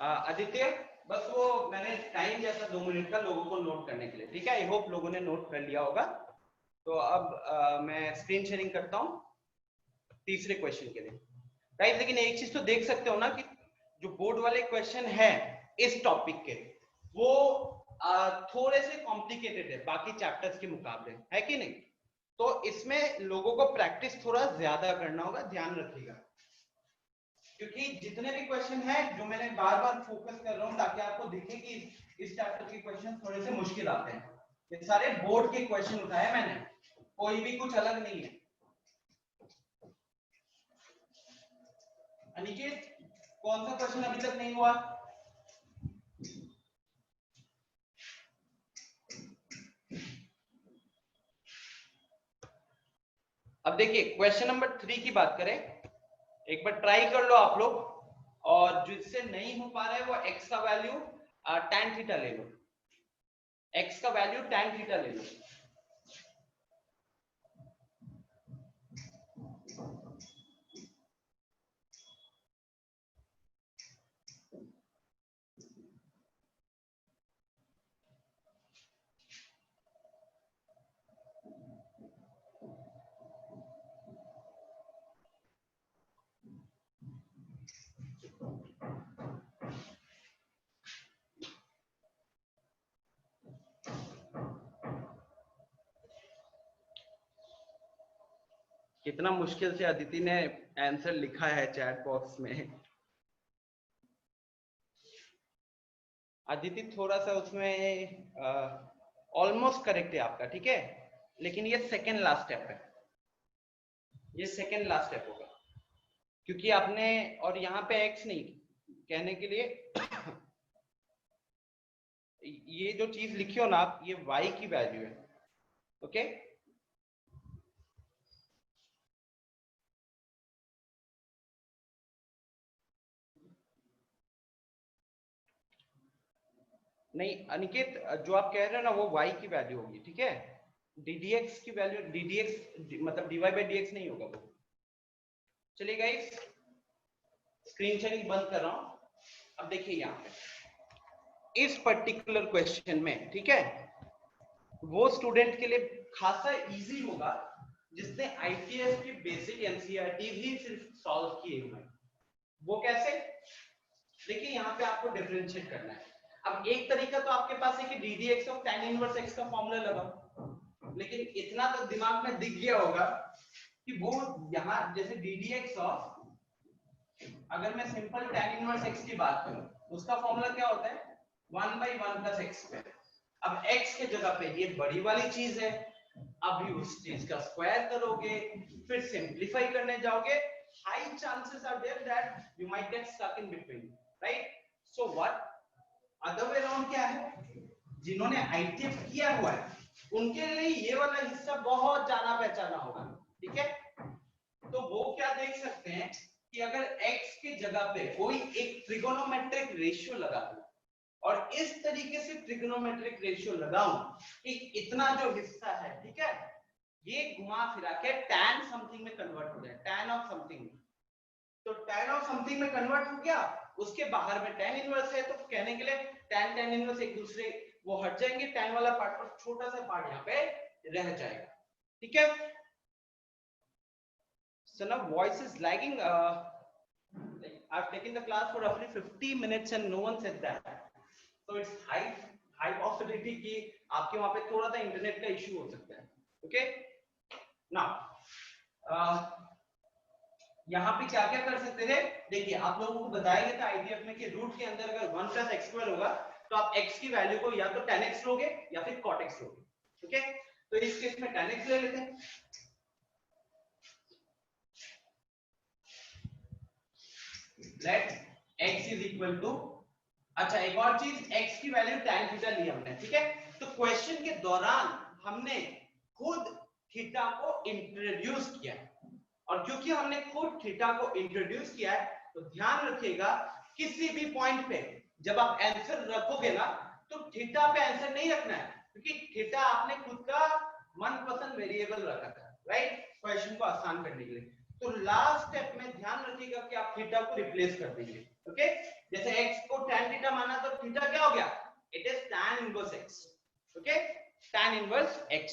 आदित्य, बस वो मैंने टाइम जैसा 2 मिनट का लोगों को नोट करने के लिए, ठीक है। आई होप लोगों ने नोट कर लिया होगा। तो अब मैं स्क्रीन शेयरिंग करता हूं तीसरे क्वेश्चन के लिए, राइट। लेकिन एक चीज तो देख सकते हो ना कि जो बोर्ड वाले क्वेश्चन है इस टॉपिक के, वो थोड़े से कॉम्प्लिकेटेड है बाकी चैप्टर्स के मुकाबले, है कि नहीं। तो इसमें लोगों को प्रैक्टिस थोड़ा ज्यादा करना होगा, ध्यान रखिएगा। क्योंकि जितने भी क्वेश्चन है जो मैंने बार बार फोकस कर रहा हूं ताकि आपको दिखे कि इस चैप्टर के क्वेश्चन थोड़े से मुश्किल आते हैं। ये सारे बोर्ड के क्वेश्चन उठाए मैंने, कोई भी कुछ अलग नहीं है। अनिकेत, कौन सा क्वेश्चन अभी तक नहीं हुआ? अब देखिए क्वेश्चन नंबर 3 की बात करें, एक बार ट्राई कर लो आप लोग, और जिससे नहीं हो पा रहा है वो x का वैल्यू tan थीटा ले लो, x का वैल्यू tan थीटा ले लो। कितना मुश्किल से अदिति ने आंसर लिखा है चैट बॉक्स में। अदिति थोड़ा सा उसमें ऑलमोस्ट करेक्ट है आपका, ठीक है, लेकिन ये सेकेंड लास्ट स्टेप है, ये सेकेंड लास्ट स्टेप होगा, क्योंकि आपने, और यहाँ पे x नहीं कहने के लिए ये जो चीज लिखी हो ना आप, ये y की वैल्यू है, ओके। नहीं अनिकेत, जो आप कह रहे हो ना वो y की वैल्यू होगी, ठीक है। ddx की वैल्यू, ddx मतलब dy by dx नहीं होगा वो। चलिए गाइस, स्क्रीन शेयरिंग बंद कर रहा हूं। अब देखिए यहाँ पे इस पर्टिकुलर क्वेश्चन में, ठीक है, वो स्टूडेंट के लिए खासा इजी होगा जिसने आईटीएस की बेसिक एनसीईआरटी भी सिर्फ सॉल्व किए हुए हैं। वो कैसे? देखिए यहाँ पे आपको डिफरेंशिएट करना है। अब एक तरीका तो आपके पास है कि ddx of tan inverse x का फॉर्मूला लगाओ, लेकिन इतना तो दिमाग में दिख गया होगा कि वो यहाँ जैसे ddx ऑफ, अगर मैं सिंपल tan इनवर्स x की बात करूं, उसका फॉर्मूला क्या होता है? 1/1 + x²। अब x के जगह पे ये बड़ी वाली चीज है, अभी उस चीज का स्क्वायर करोगे, फिर सिंपलीफाई करने जाओगे, high chances are there that you might get stuck in between, right? So what other way around क्या है? जिन्होंने ITF किया हुआ है उनके लिए ये वाला हिस्सा बहुत जाना पहचाना होगा, ठीक है। तो वो क्या देख सकते हैं कि अगर x की जगह पे कोई एक ट्रिगोनोमेट्रिक रेशियो लगा दूं और इस तरीके से ट्रिगोनोमेट्रिक रेशियो लगाऊं कि इतना जो हिस्सा है, ठीक है, ये घुमा फिरा के tan समथिंग में कन्वर्ट हो जाए, tan ऑफ समथिंग। तो tan ऑफ समथिंग में कन्वर्ट हो गया, उसके बाहर में tan इनवर्स है, तो कहने के लिए tan tan इनवर्स एक दूसरे वो हट जाएंगे, tan वाला पार्ट पर छोटा सा पार्ट यहाँ पे रह जाएगा, ठीक है। So now voice is lagging. I've taken the class for roughly 50 minutes and no one said that. So it's high possibility कि आपके वहाँ पे थोड़ा सा इंटरनेट का इश्यू हो सकता है, okay? Now यहाँ पे क्या क्या कर सकते थे, देखिए आप लोगों को बताया गया था ITF में कि रूट के अंदर अगर 1 + x² होगा तो आप x की वैल्यू को या तो tan x लोगे या फिर cot x लोगे, ठीक है। तो इस केस में tan x ले लेते हैं। Let x is equal to, अच्छा एक और चीज, x की वैल्यू tan थीटा ली हमने, ठीक है। तो क्वेश्चन के दौरान हमने खुद थीटा को इंट्रोड्यूस किया, और क्योंकि हमने खुद थीटा को इंट्रोड्यूस किया है तो ध्यान रखिएगा किसी भी पॉइंट पे जब आप आंसर रखोगे ना तो थीटा पे आंसर नहीं रखना है, क्योंकि थीटा आपने खुद का मनपसंद वेरिएबल रखा था, राइट, क्वेश्चन को आसान करने के लिए। तो लास्ट स्टेप में ध्यान रखिएगा कि आप थीटा को रिप्लेस कर देंगे, ओके। जैसे x को tan थीटा माना तो थीटा क्या हो गया, it is tan inverse x, okay, tan inverse x।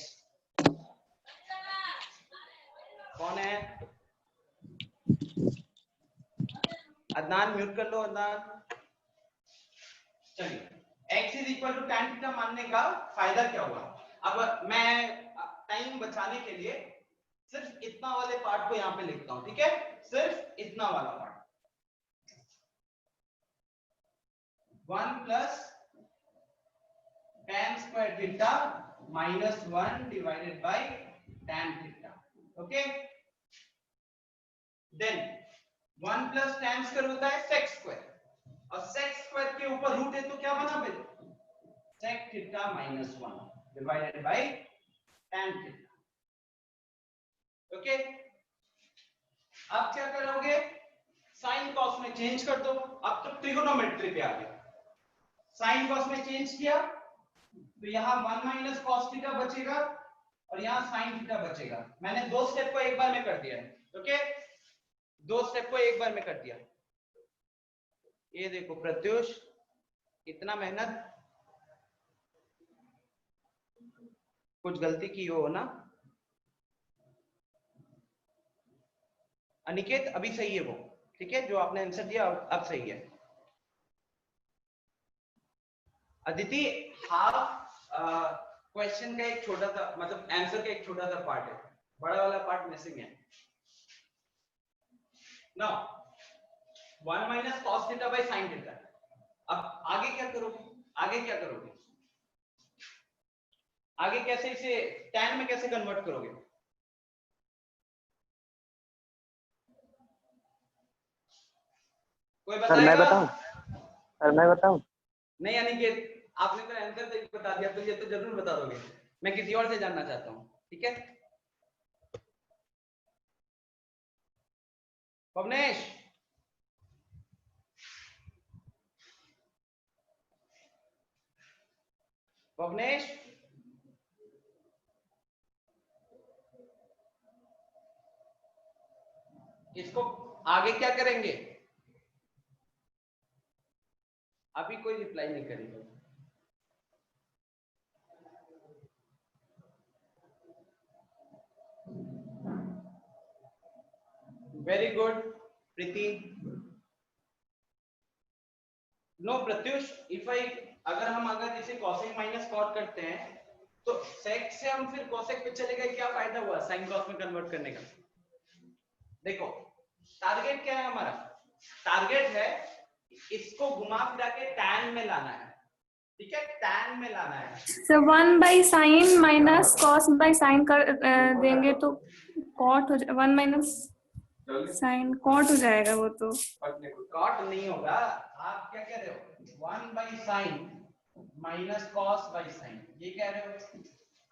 कौन है? अदनान, म्यूट कर लो अदनान। चलिए, x is equal to tan theta मानने का फायदा क्या हुआ? अब मैं टाइम बचाने के लिए सिर्फ इतना वाले पार्ट को यहाँ पे लिखता हूं, ठीक है, सिर्फ इतना वाला part, 1 + tan square theta minus 1 divided by tan theta, okay. Then 1 + tan square होता है sec स्क्वायर, और sec स्क्वायर के ऊपर रूट है तो क्या बना फिर, sec theta minus 1 divided by tan theta, okay. अब क्या करोगे, साइन कॉस में चेंज कर दो। अब तो ट्रिगोनोमेट्री पे आ गया, साइन कॉस में चेंज किया तो यहाँ 1 - cos थीटा बचेगा और यहाँ sin थीटा बचेगा। मैंने दो स्टेप को एक बार में कर दिया है, ओके, दो स्टेप को एक बार में कर दिया। ये देखो प्रत्युष, इतना मेहनत, कुछ गलती की हो ना? अनिकेत अभी सही है वो, ठीक है, जो आपने आंसर दिया अब सही है। अदिति, हाफ क्वेश्चन का एक छोटा सा, मतलब आंसर का एक छोटा सा पार्ट है, बड़ा वाला पार्ट मिसिंग है। Now 1 - cos theta by sin theta. अब आगे क्या करोगे, आगे क्या करोगे, आगे कैसे इसे tan में कैसे कन्वर्ट करोगे? कोई बताएगा? सर मैं बताऊं, सर मैं बताऊं? नहीं अनिकेत, आपने तो आंसर तक बता दिया, तो ये तो जरूर बता दोगे, मैं किसी और से जानना चाहता हूँ, ठीक है। पवनेश, पवनेश, इसको आगे क्या करेंगे? अभी कोई रिप्लाई नहीं करेगा। Very good Preeti. No Pratyush, if I, अगर इसे कोसेक माइनस कॉट करते हैं तो सेक से हम फिर कोसेक पे चले गए, क्या फायदा हुआ साइन कॉस में कन्वर्ट करने का? देखो टारगेट क्या है हमारा, टारगेट है इसको घुमा फिरा के tan में लाना है, ठीक है, tan में लाना है। So 1/sin minus cos by sin कर देंगे तो cot हो जाए, 1 - sin cot हो जाएगा वो तो। कॉट नहीं होगा, आप क्या कह रहे हो, 1/sin minus cos by sign, ये कह रहे हो।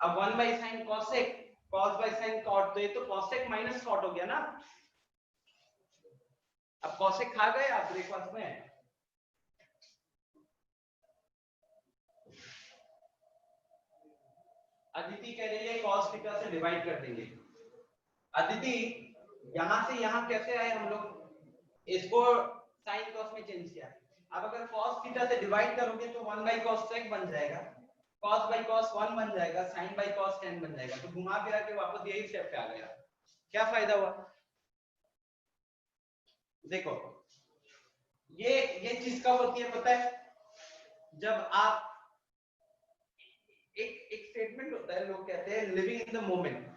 अब 1 by sine cosec, cos by sine cot, तो ये तो कॉसेक माइनस कॉट हो गया ना। अब कॉसेक खा गए आप ब्रेकफास्ट में। अदिति कह रही है कॉस थीटा से डिवाइड कर देंगे। अदिति यहां से यहां कैसे आए हम लोग, इसको साइन कॉस में चेंज किया। अब अगर cos थीटा से डिवाइड करोगे तो 1 बाई cos sec बन जाएगा, cos बाई cos 1 बन जाएगा, sin बाई cos tan बन जाएगा। तो घुमा फिरा के वापस यही स्टेप पे आ गया। क्या फायदा हुआ? देखो ये चीज कब होती है पता है? जब आप एक स्टेटमेंट होता है, लोग कहते हैं लिविंग इन द मोमेंट।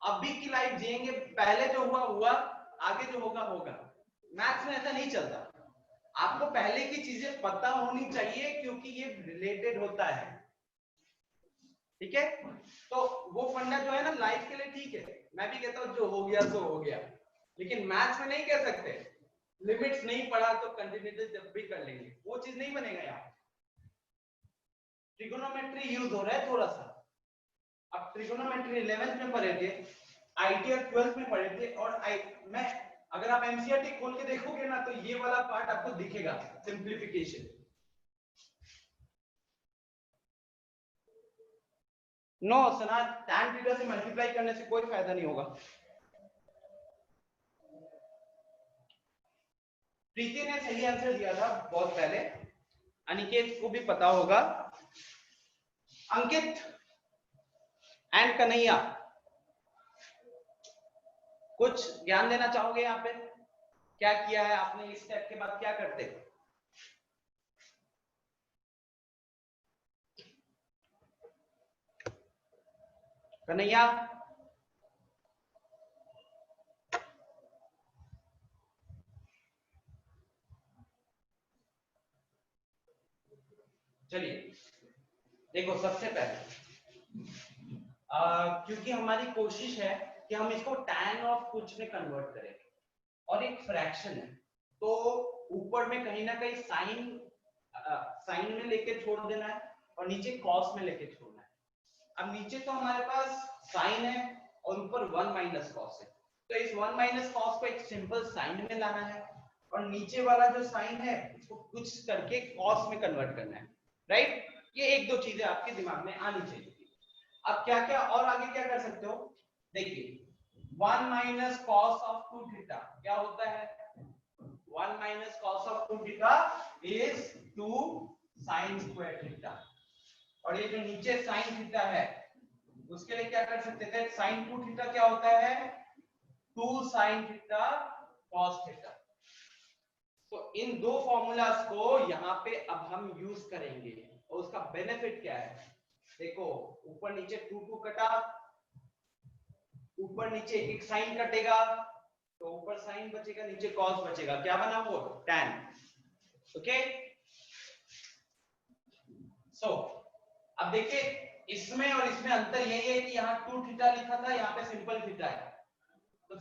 अभी की लाइफ जिएंगे, पहले जो हुआ हुआ, आगे जो होगा होगा। मैथ्स में ऐसा नहीं चलता। आपको पहले की चीजें पता होनी चाहिए क्योंकि ये रिलेटेड होता है, ठीक है? तो वो फंडा जो है ना लाइफ के लिए ठीक है। मैं भी कहता हूँ जो हो गया सो हो गया, लेकिन मैथ्स में नहीं कह सकते। लिमिट्स नहीं पढ़ा तो कंटिन्यूटी जब भी कर लेंगे, वो चीज नहीं बनेगा। यहाँ ट्रिगोनोमेट्री यूज हो रहा है थोड़ा सा। अब ट्रिगोनोमेट्री 11th में पढ़े थे, आईटीआर 12th में पढ़े थे, और मैं अगर आप एनसीईआरटी खोल के देखोगे ना तो ये वाला पार्ट आपको दिखेगा, सिंप्लीफिकेशन। नो सना, tan थीटा से मल्टीप्लाई करने से कोई फायदा नहीं होगा। प्रीति ने सही आंसर दिया था बहुत पहले, अनिकेत को भी पता होगा। अंकित एंड कन्हैया कुछ ज्ञान देना चाहोगे यहाँ पे? क्या किया है आपने, इस स्टेप के बाद क्या करते? कन्हैया, चलिए देखो, सबसे पहले क्योंकि हमारी कोशिश है कि हम इसको tan ऑफ कुछ में कन्वर्ट करें और एक फ्रैक्शन है, तो ऊपर में कहीं ना कहीं साइन में लेके छोड़ देना है और नीचे कॉस में लेके छोड़ना है। अब नीचे तो हमारे पास साइन है और ऊपर 1 माइनस कॉस है, तो इस 1 माइनस कॉस को एक सिंपल साइन में लाना है और नीचे वाला जो साइन है इसको कुछ करके कॉस में कन्वर्ट करना है, राइट? ये एक दो चीजें आपके दिमाग में आनी चाहिए। अब क्या क्या और आगे क्या कर सकते हो, देखिए 1 माइनस कॉस ऑफ 2 थीटा क्या होता है? 1 minus cos of 2 theta is 2 sine square theta, और ये जो नीचे साइन थीटा है उसके लिए क्या कर सकते थे? साइन 2 थीटा क्या होता है? 2 साइन थीटा कॉस थीटा। तो इन दो फॉर्मूलाज को यहाँ पे अब हम यूज करेंगे और उसका बेनिफिट क्या है? देखो ऊपर नीचे 2 2 कटा, ऊपर नीचे एक साइन कटेगा, तो ऊपर साइन बचेगा, नीचे कॉस बचेगा। क्या बना वो? tan। ओके, सो अब देखिए इसमें और इसमें अंतर यही है कि यहाँ 2 थीटा लिखा था, यहाँ पे सिंपल थीटा है। तो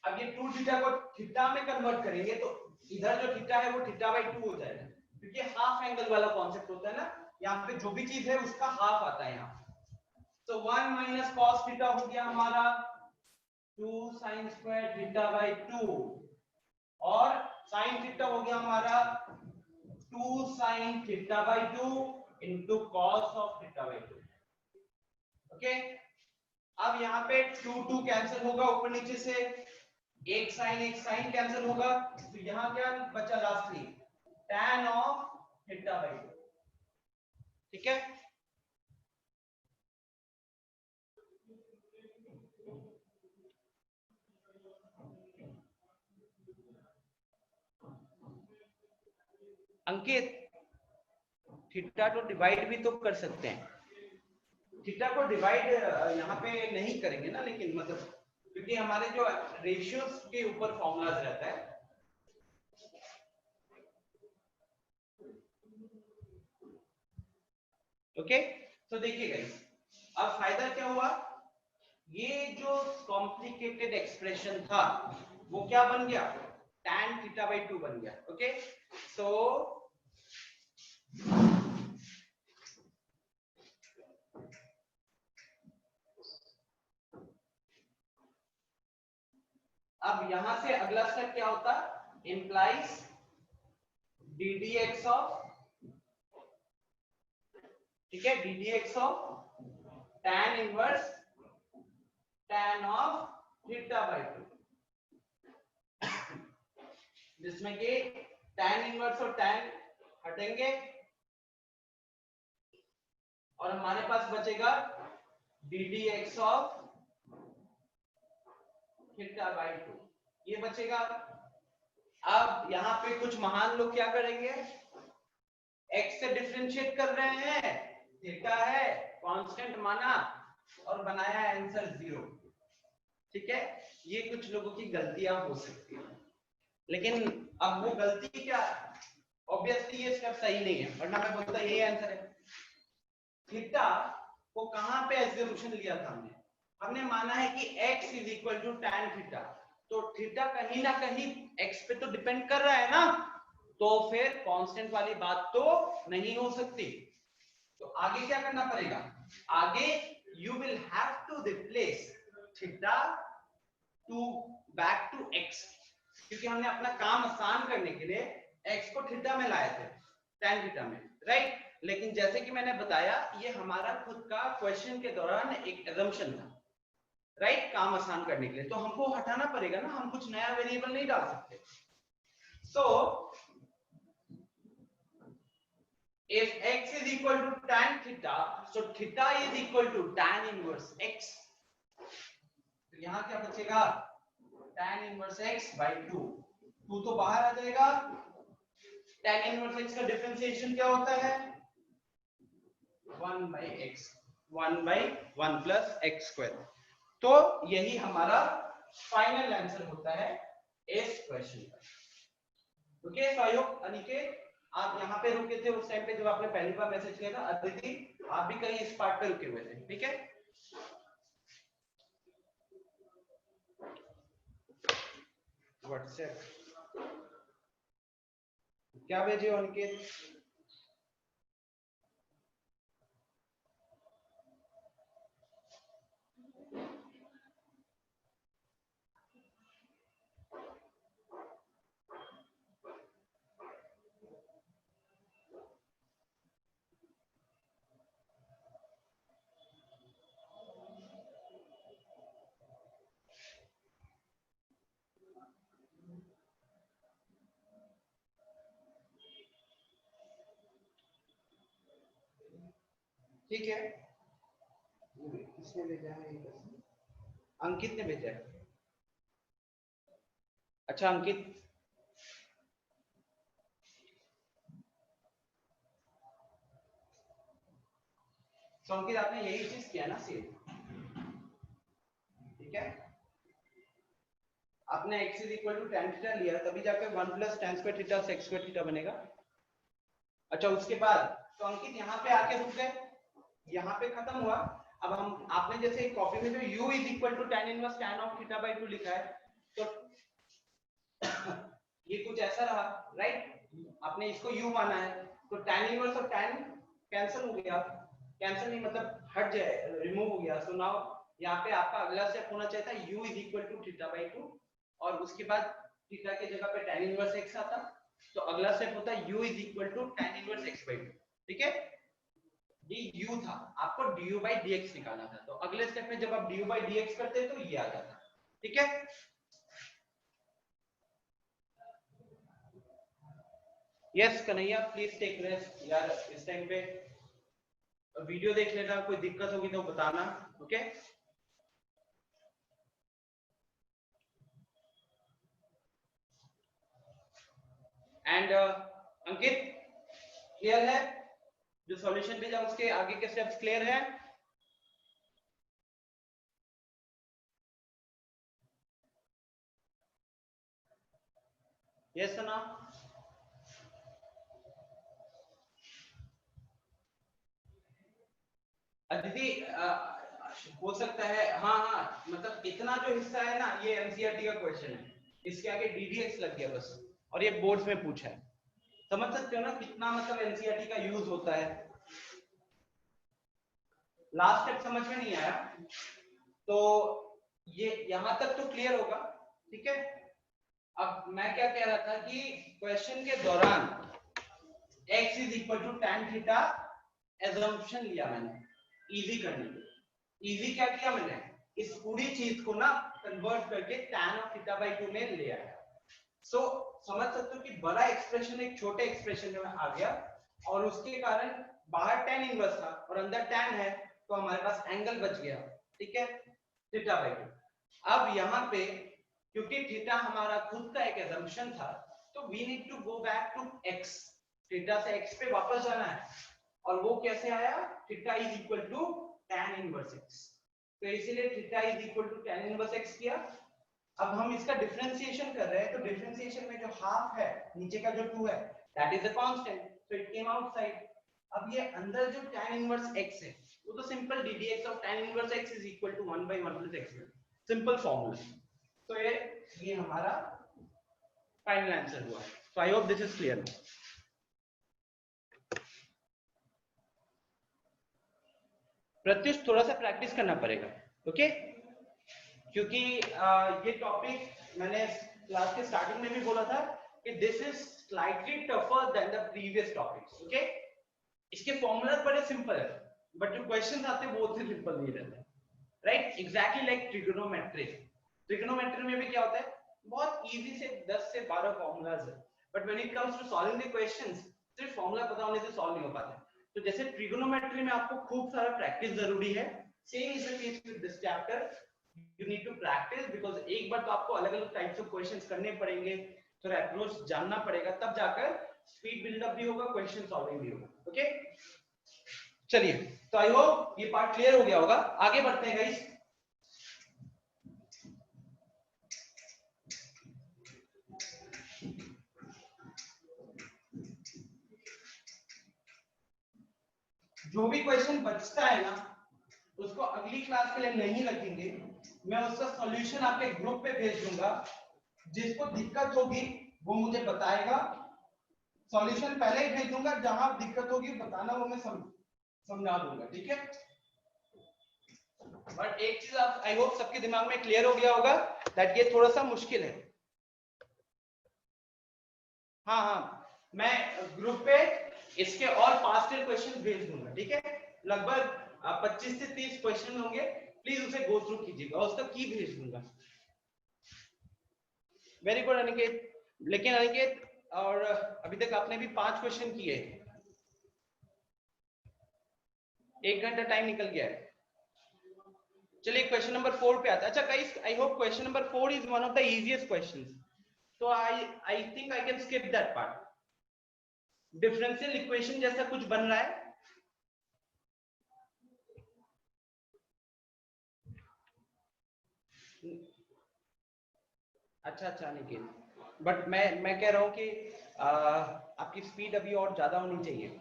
अब ये 2 थीटा को थीटा में कन्वर्ट करेंगे तो इधर जो थीटा है वो थीटा बाई 2 हो जाएगा, क्योंकि हाफ एंगल वाला कॉन्सेप्ट होता है ना, यहाँ पे जो भी चीज है उसका हाफ आता है यहाँ। तो 1 माइनस कॉस थीटा हो गया हमारा 2 साइन स्क्वायर थीटा बाई 2, और साइन थीटा हो गया हमारा 2 sine theta by 2 into cos of theta by 2। Okay, अब यहाँ पे 2 2 कैंसिल होगा ऊपर नीचे से, एक साइन कैंसिल होगा, तो यहाँ क्या बचा lastly? tan of theta by 2। ठीक है, अंकित थीटा तो डिवाइड भी तो कर सकते हैं। थीटा को डिवाइड यहाँ पे नहीं करेंगे ना, लेकिन मतलब क्योंकि हमारे जो रेशियोज के ऊपर फॉर्मूलाज रहता है। ओके, तो देखिए गाइस, अब फायदा क्या हुआ? ये जो कॉम्प्लिकेटेड एक्सप्रेशन था वो क्या बन गया? tan थीटा बाई 2 बन गया। ओके, सो अब यहां से अगला स्टेप क्या होता है, implies D D x of, ठीक है, D D x of tan inverse tan of theta by 2, जिसमें कि tan इनवर्स और tan हटेंगे और हमारे पास बचेगा D D x of theta by 2, ये बचेगा। अब यहाँ पे कुछ महान लोग क्या करेंगे, x से डिफरेंशिएट कर रहे हैं, थीटा है, कांस्टेंट माना और बनाया आंसर 0, ठीक है। ये कुछ लोगों की गलतियां हो सकती है, लेकिन अब वो गलती क्या, ऑब्वियसली ये स्टेप सही नहीं है, वरना मैं बोलता यही आंसर है। थीटा को कहां पे एज्यूम्पशन लिया था हमने माना है कि x is equal to tan theta, तो थीटा कहीं ना कहीं x पे तो डिपेंड कर रहा है ना, तो फिर कांस्टेंट वाली बात तो नहीं हो सकती। तो आगे क्या करना पड़ेगा, आगे you will have to replace theta to back to x, क्योंकि हमने अपना काम आसान करने के लिए x को थीटा में लाए थे, tan थीटा में, राइट। लेकिन जैसे कि मैंने बताया, ये हमारा खुद का क्वेश्चन के दौरान एक assumption था, राइट, काम आसान करने के लिए, तो हमको हटाना पड़ेगा ना, हम कुछ नया वेरिएबल नहीं डाल सकते। So if x is equal to tan theta, so theta is equal to tan inverse x, तो यहाँ क्या बचेगा, tan inverse x by 2, 2 तो बाहर आ जाएगा, tan inverse x का डिफरेंशिएशन क्या होता है, 1 by x, 1 by 1 plus x square। तो यही हमारा फाइनल आंसर होता है इस क्वेश्चन का। Okay, so I hope Aniket आप यहाँ पे रुके थे उस टाइम पे जब आपने पहली बार मैसेज किया था, अदिति आप भी कहीं इस पार्ट पे रुके हुए थे, ठीक है। व्हाट्सएप क्या भेजे हो अनिकेत, ठीक है। किसने भेजा है ये प्रश्न, अंकित ने भेजा है। अच्छा अंकित, तो अंकित आपने यही चीज किया ना सेम, ठीक है, आपने x is equal to tan theta लिया, तभी जाकर 1 plus tan square theta sec square theta बनेगा। अच्छा उसके बाद तो अंकित यहाँ पे आके रुक गए, यहाँ पे खत्म हुआ। अब हम आपने जैसे कॉपी में जो u is equal to tan inverse tan of theta by 2 लिखा है, तो ये कुछ ऐसा रहा, राइट, आपने इसको u माना है, तो tan इनवर्स और tan कैंसिल हो गया, कैंसिल नहीं मतलब हट जाए, रिमूव हो गया। सो नाउ यहाँ पे आपका अगला स्टेप होना चाहिए था u is equal to theta by 2, और उसके बाद थीटा की जगह पे tan इनवर्स x आता, तो अगला स्टेप होता है u is equal to tan inverse x by 2, ठीक है। ये u था, आपको du by dx निकालना था, तो अगले स्टेप में जब आप du by dx करते हैं तो ये आ जाता, ठीक है। Yes Kanhaiya please take rest यार, इस टाइम पे वीडियो देख लेना, कोई दिक्कत होगी तो बताना, ओके। एंड अंकित क्लियर है, जो सॉल्यूशन भेजा उसके आगे के स्टेप्स क्लियर है? यस ना, दीदी हो सकता है, हाँ हाँ, मतलब इतना जो हिस्सा है ना ये एनसीईआरटी का क्वेश्चन है, इसके आगे डीडीएक्स लग गया बस, और ये बोर्ड्स में पूछा है, समझ सकते हो ना कितना मतलब एनसीईआरटी का यूज होता है। लास्ट स्टेप समझ में नहीं आया तो ये यहां तक तो क्लियर होगा, ठीक है। अब मैं क्या कह रहा था कि क्वेश्चन के दौरान x is equal to tan theta assumption लिया मैंने इजी करने के लिए। इजी क्या किया मैंने, इस पूरी चीज को ना कन्वर्ट करके tan ऑफ थीटा बाई 2 में ले आया। सो समझ सकते हो कि बड़ा एक्सप्रेशन एक छोटे एक्सप्रेशन में आ गया और उसके कारण बाहर tan इनवर्स था और अंदर tan है तो हमारे पास एंगल बच गया, ठीक है, थीटा बाई 2। अब यहाँ पे क्योंकि थीटा हमारा खुद का एक assumption था तो we need to go back to x, थीटा से x पे वापस जाना है और वो कैसे आया, theta is equal to tan inverse x। तो इसीलिए theta is equal to tan inverse x किया। अब हम इसका डिफरेंशिएशन कर रहे हैं तो डिफरेंशिएशन में जो हाफ है नीचे का जो 2 है that is a constant, so it came outside. अब ये अंदर जो tan इनवर्स x है वो तो simple ddx of tan inverse x is equal to 1 by 1 plus x, simple formula. तो ये हमारा फाइनल आंसर हुआ। So I hope this is clear. Pratyush थोड़ा सा प्रैक्टिस करना पड़ेगा, ओके, क्योंकि ये टॉपिक मैंने क्लास के स्टार्टिंग में भी बोला था कि this is slightly tougher than the previous topics, okay. इसके फॉर्मूला बड़े सिंपल है बट जो क्वेश्चंस आते हैं वो उतने सिंपल नहीं रहते, right, exactly like trigonometry. Trigonometry में भी क्या होता है, बहुत इजी से 10 से 12 फॉर्मूलाज है but when it comes to solving the questions सिर्फ फॉर्मूला पता होने से सॉल्व नहीं हो पाता। तो जैसे ट्रिगोनोमेट्री में आपको खूब सारा प्रैक्टिस जरूरी है, same is the case with this chapter, you need to practice because एक बार तो आपको अलग-अलग टाइप्स ऑफ क्वेश्चंस करने पड़ेंगे, तो अप्रोच जानना पड़ेगा, तब जाकर स्पीड बिल्डअप भी होगा, क्वेश्चन सॉल्विंग भी होगा, ओके। चलिए, तो आई होप ये पार्ट क्लियर हो गया होगा। आगे बढ़ते हैं गाइस। जो भी क्वेश्चन बचता है ना उसको अगली क्लास के लिए नहीं रखेंगे, मैं उसका सॉल्यूशन आपके ग्रुप पे भेज दूंगा, जिसको दिक्कत होगी वो मुझे बताएगा, सॉल्यूशन पहले ही भेज दूंगा, जहां दिक्कत होगी बताना, वो मैं समझा दूंगा, ठीक है। बट एक चीज आप आई होप सबके दिमाग में क्लियर हो गया होगा दैट ये थोड़ा सा मुश्किल है। हाँ हाँ, मैं ग्रुप पे इसके और पास्ट ईयर क्वेश्चन भेज दूंगा, ठीक है। लगभग 25 से 30 क्वेश्चन होंगे, प्लीज उसे गो थ्रू कीजिएगा और उसका की भेज दूंगा। Very good Aniket. लेकिन अनिकेत, और अभी तक आपने भी 5 क्वेश्चन किए, 1 घंटा टाइम निकल गया है। चलिए क्वेश्चन नंबर 4 पे आता है। अच्छा guys, I hope question number 4 is one of the easiest questions, तो I think I can skip that part. Differential equation जैसा कुछ बन रहा है, अच्छा अच्छा निखिल, बट मैं कह रहा हूं कि आपकी स्पीड अभी और ज्यादा होनी चाहिए।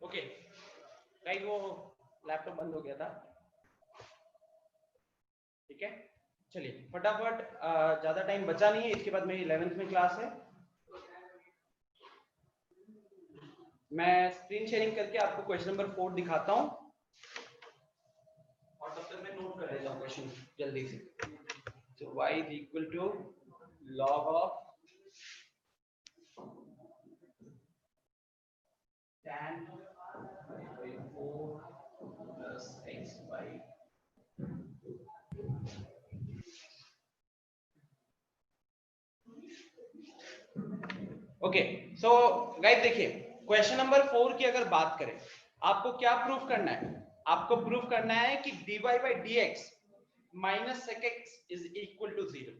ओके गाइस, वो लैपटॉप बंद हो गया था। ठीक है, चलिए फटाफट, ज्यादा टाइम बचा नहीं है, इसके बाद मेरी 11th में क्लास है। मैं स्क्रीन शेयरिंग करके आपको क्वेश्चन नंबर 4 दिखाता हूं और तब तक मैं नोट कर लेता हूं क्वेश्चन जल्दी से। तो y is equal to log of tan by 4 plus x by 2। Okay, so guys देखिए, क्वेश्चन नंबर 4 की अगर बात करें, आपको क्या प्रूफ करना है? आपको प्रूफ करना है कि dy by dx minus sec x is equal to 0।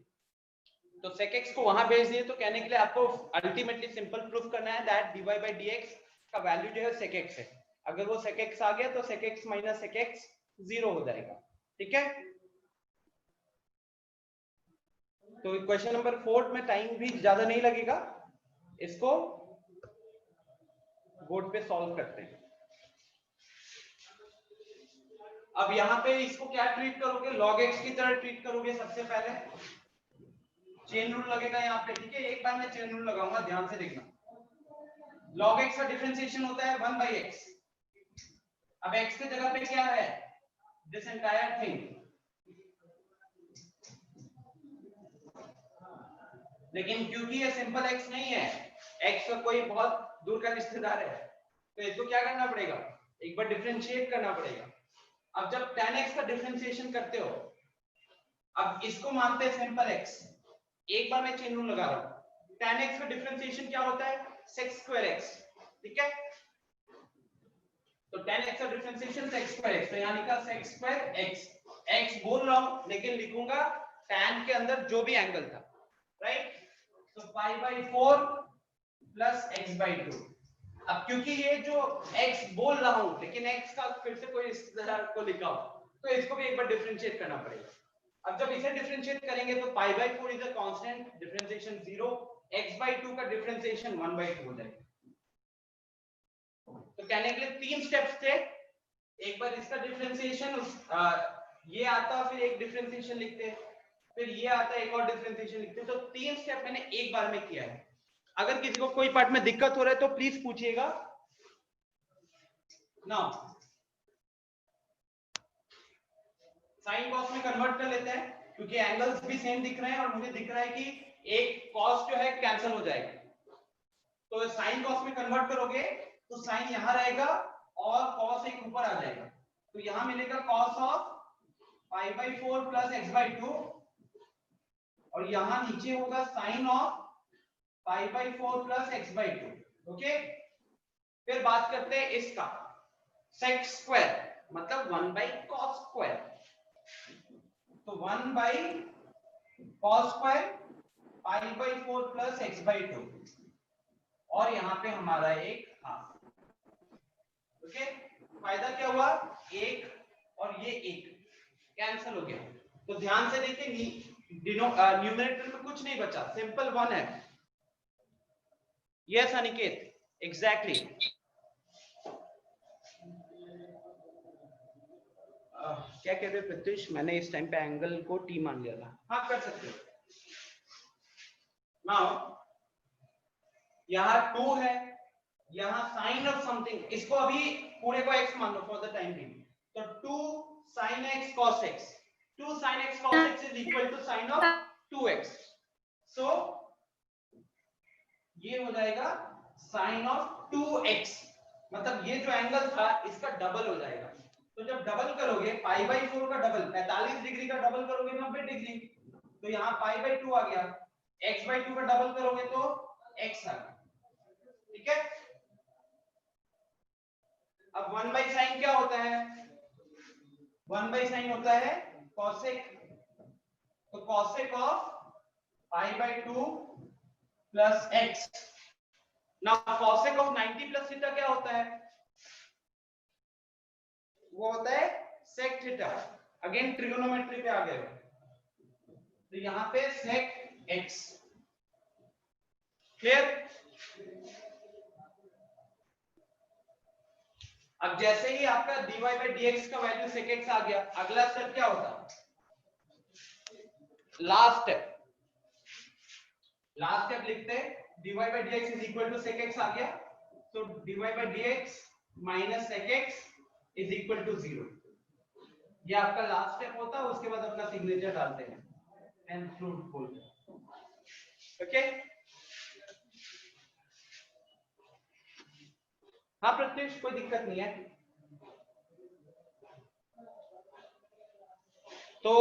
तो sec x को वहां भेज दिए, तो कहने के लिए आपको अल्टीमेटली सिंपल प्रूफ करना है दैट dy by dx का वैल्यू जो है sec x है। अगर वो sec x आ गया तो sec x minus sec x 0 हो जाएगा। ठीक है, तो क्वेश्चन नंबर 4 में टाइम भी ज्यादा नहीं लगेगा, इसको बोर्ड पे सॉल्व करते हैं। अब यहाँ पे इसको क्या ट्रीट करोगे? log x की तरह ट्रीट करोगे। सबसे पहले चेन रूल लगेगा यहाँ पे। ठीक है, एक बार मैं चेन रूल लगाऊंगा, ध्यान से देखना। log x का डिफरेंशिएशन होता है 1 by x। अब x की जगह पे क्या है? This entire thing. लेकिन क्योंकि ये सिंपल x नहीं है, x का कोई बहुत दूर का रिश्तेदार है, तो इसको क्या करना पड़ेगा? एक बार डिफरेंशिएट करना पड़ेगा। अब जब tan x का डिफरेंशिएशन करते हो, अब इसको मानते हैं सिंपल x। एक बार मैं चेन रूल लगा रहा हूं। tan x का डिफरेंशिएशन क्या होता है? sec square x। ठीक है, तो tan x का डिफरेंशिएशन sec square x, तो यहां लिखा sec square x। x बोल रहा हूं लेकिन लिखूंगा tan के अंदर जो भी एंगल था, राइट? तो पाई बाई 4 प्लस x बाई 2। अब क्योंकि ये जो x बोल रहा हूं लेकिन x का फिर से कोई इस तरह को लिखा हो, तो इसको भी एक बार डिफरेंशिएट करना पड़ेगा। अब जब इसे डिफरेंशिएट करेंगे तो पाई by 4 is a constant, differentiation 0, x by 2 का डिफरेंशिएशन 1 बाई 2 हो जाएगा। तो कहने के लिए 3 स्टेप्स थे। एक बार इसका डिफरेंशिएशन ये आता, फिर एक डिफरेंशिएशन लिखते, फिर ये आता, एक और डिफरेंशिएशन लिखते। तो 3 स्टेप मैंने एक बार में किया है। अगर किसी को कोई पार्ट में दिक्कत हो रहा है तो प्लीज पूछिएगा। नाउ साइन कॉस में कन्वर्ट कर लेते हैं, क्योंकि एंगल्स भी सेम दिख रहे हैं और मुझे दिख रहा है कि एक कॉस जो है कैंसिल हो जाएगा। तो साइन कॉस में कन्वर्ट करोगे तो साइन यहां रहेगा और कॉस एक ऊपर आ जाएगा। तो यहां मिलेगा cos of pi by 4 plus x by 2, और यहां नीचे होगा sine of pi by 4 plus x by 2। Okay, फिर बात करते हैं इसका सेक स्क्वायर, मतलब 1 बाई कॉस स्क्वायर। तो 1 by cos square pi by 4 plus x by 2, और यहां पे हमारा एक हाफ। ओके, फायदा क्या हुआ? एक और ये एक कैंसिल हो गया। तो ध्यान से देखिए, न्यूमरेटर में कुछ नहीं बचा, सिंपल 1 है। Yes Aniket, exactly. क्या कहते हैं प्रत्युष? मैंने इस टाइम पे एंगल को टी मान लिया था। हाँ, कर सकते हो। नाउ यहाँ 2 है, यहाँ साइन ऑफ समथिंग, इसको अभी पूरे को x मान लो फॉर द टाइम बीइंग। तो 2 sin x cos x, 2 sin x cos x is equal to sin of 2x। सो ये हो जाएगा sin of 2x, मतलब ये जो एंगल था इसका डबल हो जाएगा। तो जब डबल करोगे पाई बाई 4 का डबल 45 डिग्री का डबल करोगे 90 डिग्री, तो यहाँ पाई बाई 2 आ गया। x बाई 2 का डबल करोगे तो x आ गया। ठीक है, अब 1 बाई साइन क्या होता है? 1 बाई साइन होता है कॉसेक। तो cosec of pi by 2 plus x। Now cosec of 90 plus theta क्या होता है? वो होता है सेक थीटा। अगेन ट्रिगोनोमेट्री पे आ गए। तो यहां पे सेक x। क्लियर? अब जैसे ही आपका dy by dx का वैल्यू sec x आ गया, अगला स्टेप क्या होता? लास्ट स्टेप लिखते हैं dy by dx is equal to sec x आ गया, तो dy by dx minus sec x is equal to 0. ये आपका लास्ट स्टेप होता है, उसके बाद अपना सिग्नेचर डालते हैं एंड फ्रूटफुल. ओके. हाँ प्रत्युष, कोई दिक्कत नहीं है. तो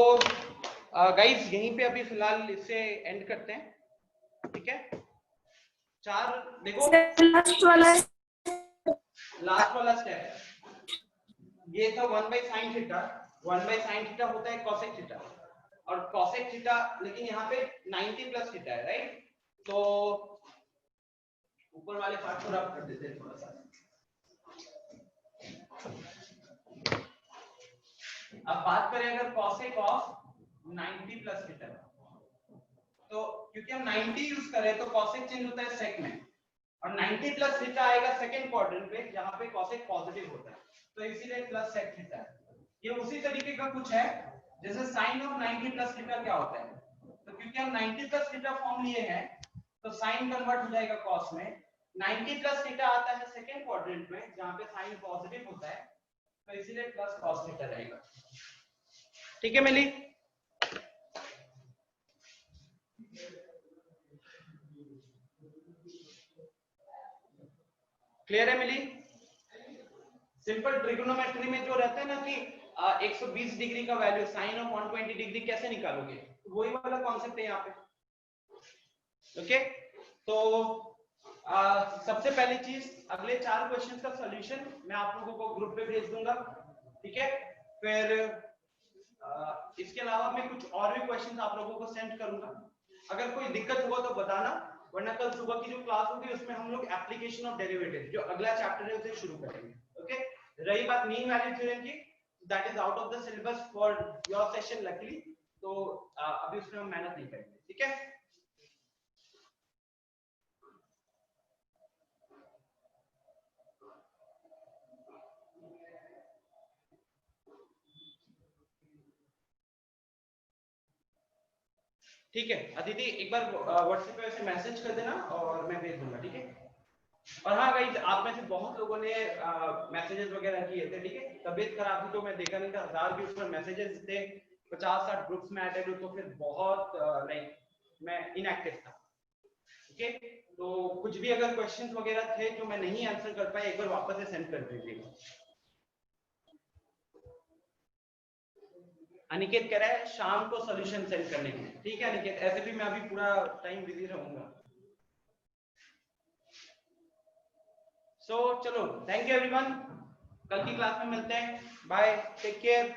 गाइस यहीं पे अभी फिलहाल इसे एंड करते हैं, ठीक है. 4 देखो लास्ट वाला स्टेप ये था 1 by sin theta. 1 by sin theta होता है cosec थीटा, और cosec थीटा लेकिन यहाँ पे 90 प्लस थीटा है, राइट. तो ऊपर वाले पार्ट को रब कर देते हैं थोड़ा सा. अब बात करें अगर cosec ऑफ 90 प्लस थीटा, तो क्योंकि हम 90 यूज कर रहे हैं तो cosec चेंज होता है sec में, और 90 प्लस थीटा आएगा सेकंड क्वाड्रेंट पे जहां पे cosec पॉजिटिव होता है, तो इसीलिए प्लस sec थीटा है. ये उसी तरीके का कुछ है जैसे sin ऑफ 90 प्लस थीटा क्या होता है. तो क्योंकि हम 90 प्लस थीटा फॉर्म लिए हैं तो sin कन्वर्ट हो जाएगा cos में. 90 प्लस थीटा आता है सेकंड क्वाड्रेंट में जहां पे sin पॉजिटिव होता है, तो इसीलिए प्लस cos थीटा रहेगा. ठीक है मिली. क्लियर है मिली. सिंपल ट्रिगोनोमेट्री में जो रहता है ना कि 120 डिग्री का वैल्यू साइन ऑफ 120 डिग्री कैसे निकालोगे, वही वाला कॉन्सेप्ट है यहाँ पे. ओके. तो सबसे पहली चीज अगले 4 क्वेश्चंस का सॉल्यूशन मैं आप लोगों को ग्रुप पे भेज दूंगा, ठीक है. फिर इसके अलावा मैं कुछ और भी क्वेश्चंस आप लोगों को सेंड करूंगा. अगर कोई दिक्कत हुआ तो बताना, वरना कल सुबह की जो क्लास होगी उसमें हम लोग एप्लीकेशन ऑफ डेरिवेटिव जो अगला चैप्टर है उसे शुरू करेंगे. ओके. रही बात मीन वैल्यू थ्योरम की, that is out of the syllabus for your session luckily, तो अभी उसमें हम मेहनत नहीं करेंगे, ठीक है. ठीक है अदिति, एक बार व्हाट्सएप पे ऐसे मैसेज कर देना और मैं भेज दूंगा, ठीक है. और हाँ गाइस, आप में से बहुत लोगों ने मैसेजेस वगैरह किए थे, ठीक है. तबीयत खराब थी तो मैं देखा नहीं था, 1000 के ऊपर मैसेजेस थे, 50-60 ग्रुप्स में ऐड हूं, तो फिर बहुत लाइक मैं इनएक्टिव था. ओके. तो कुछ भी अगर क्वेश्चंस वगैरह थे जो मैं नहीं आंसर कर पाया, एक बार वापस से सेंड कर दीजिएगा. अनिकेत कह रहा है शाम को सॉल्यूशन सेंड करने के लिए. ठीक है अनिकेत, ऐसे भी मैं अभी पूरा टाइम बिजी रहूंगा. सो चलो, थैंक यू एवरीवन. कल की क्लास में मिलते हैं. Bye, take care.